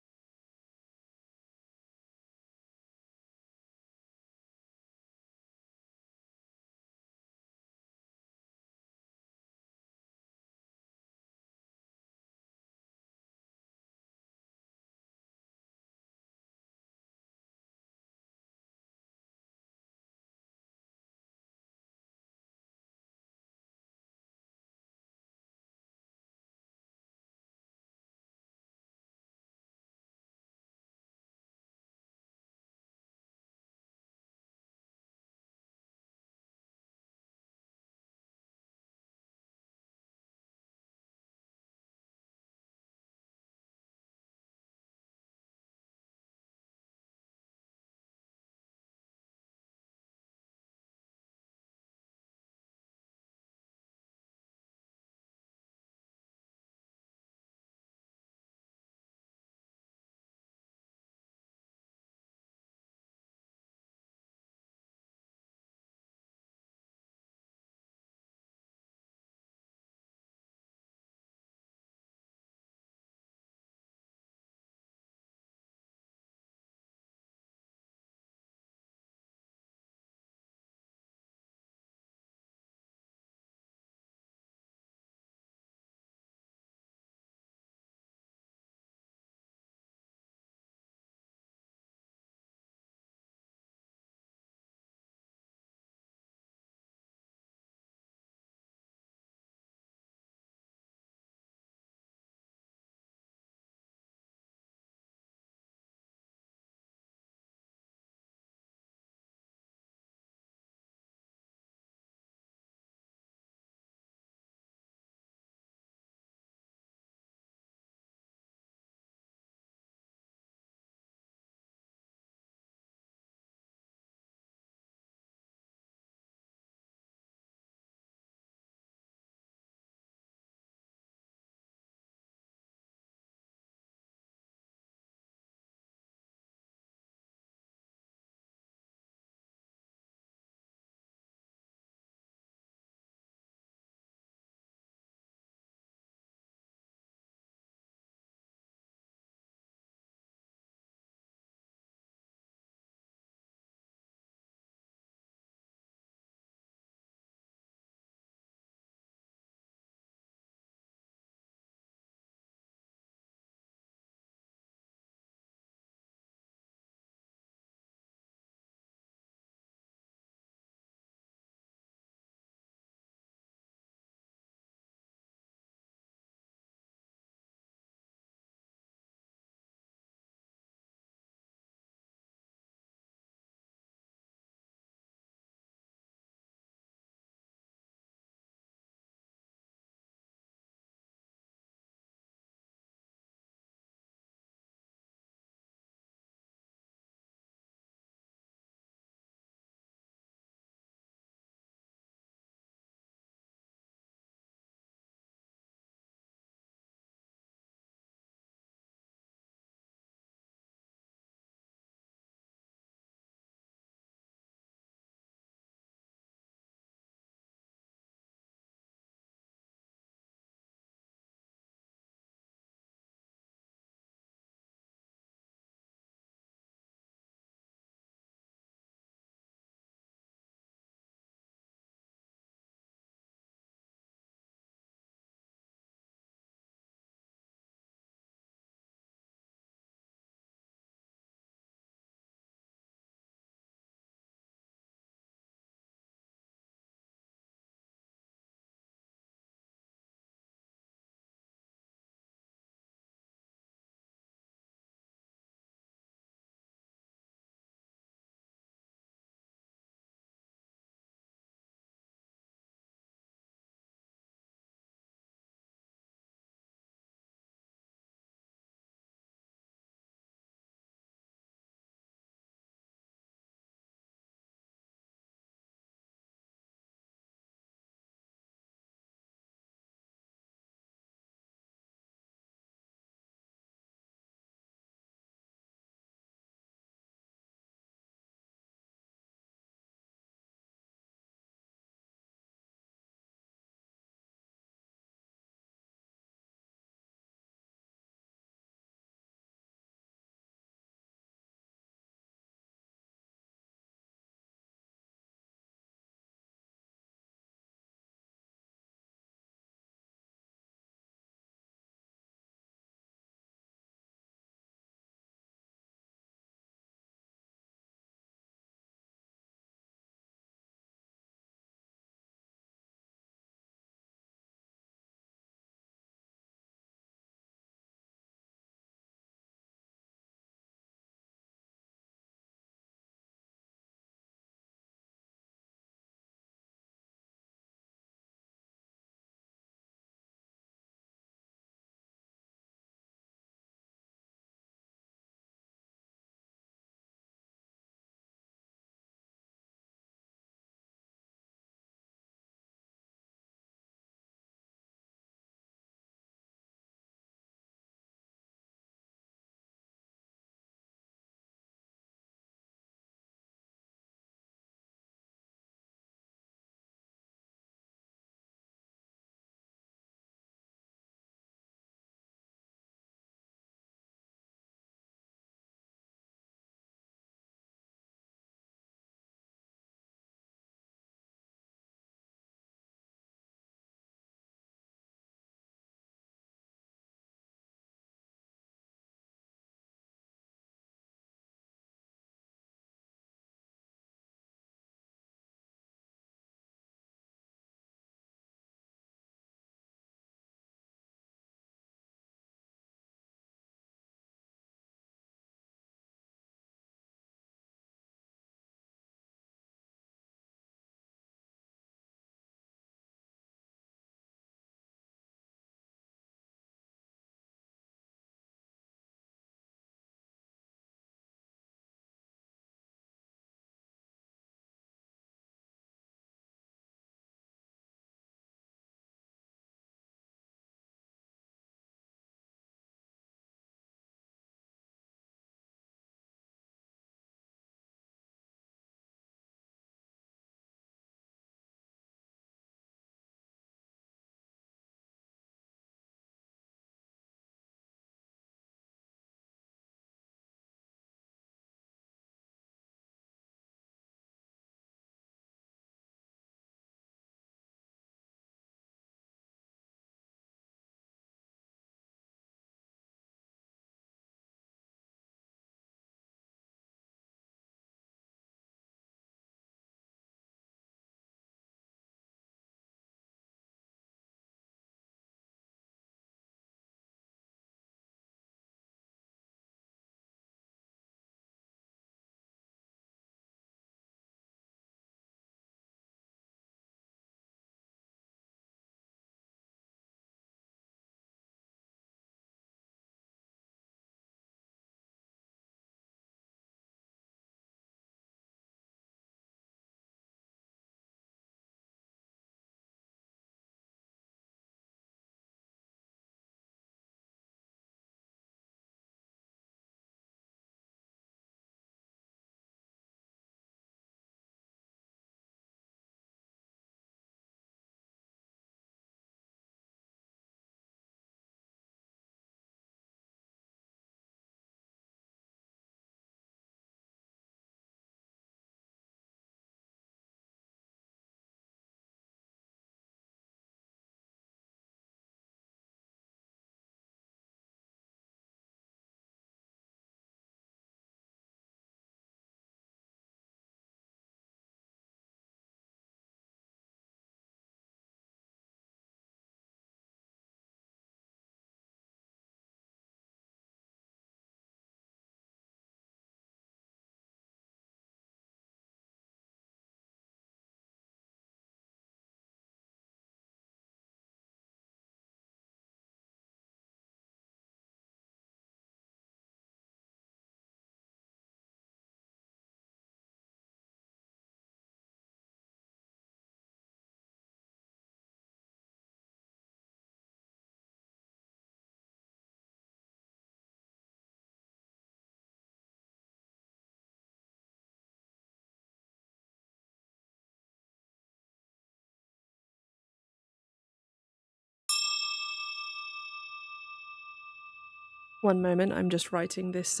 Speaker 1: One moment, I'm just writing this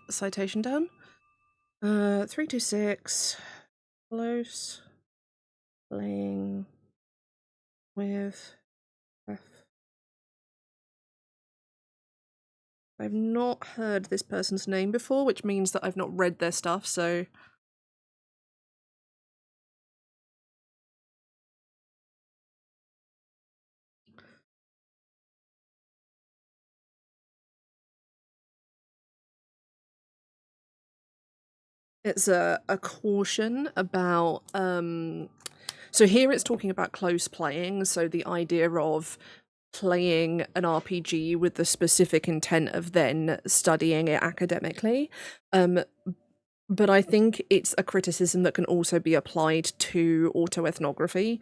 Speaker 1: citation down. 326, close playing with F. I've not heard this person's name before, which means that I've not read their stuff, so... It's a caution about... So here it's talking about close playing, so the idea of playing an RPG with the specific intent of then studying it academically. But I think it's a criticism that can also be applied to autoethnography,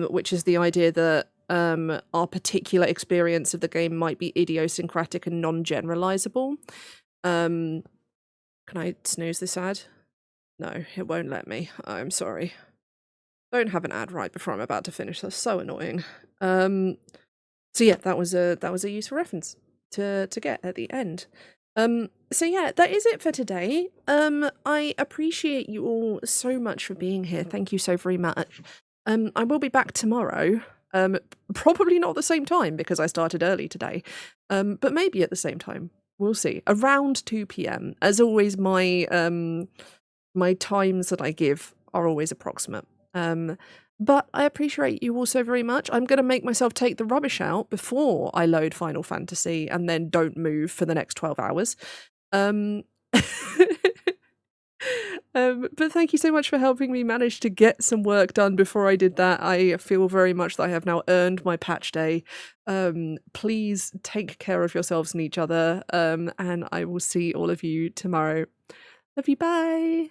Speaker 1: which is the idea that our particular experience of the game might be idiosyncratic and non-generalizable. Can I snooze this ad? No, it won't let me. I'm sorry. Don't have an ad right before I'm about to finish. That's so annoying. So yeah, that was a useful reference to get at the end. So yeah, that is it for today. I appreciate you all so much for being here. Thank you so very much. I will be back tomorrow. Probably not at the same time because I started early today. But maybe at the same time. We'll see. Around 2 p.m. As always, my times that I give are always approximate. But I appreciate you all so very much. I'm going to make myself take the rubbish out before I load Final Fantasy and then don't move for the next 12 hours. But thank you so much for helping me manage to get some work done before I did that. I feel very much that I have now earned my patch day. Please take care of yourselves and each other, and I will see all of you tomorrow. Love you, bye!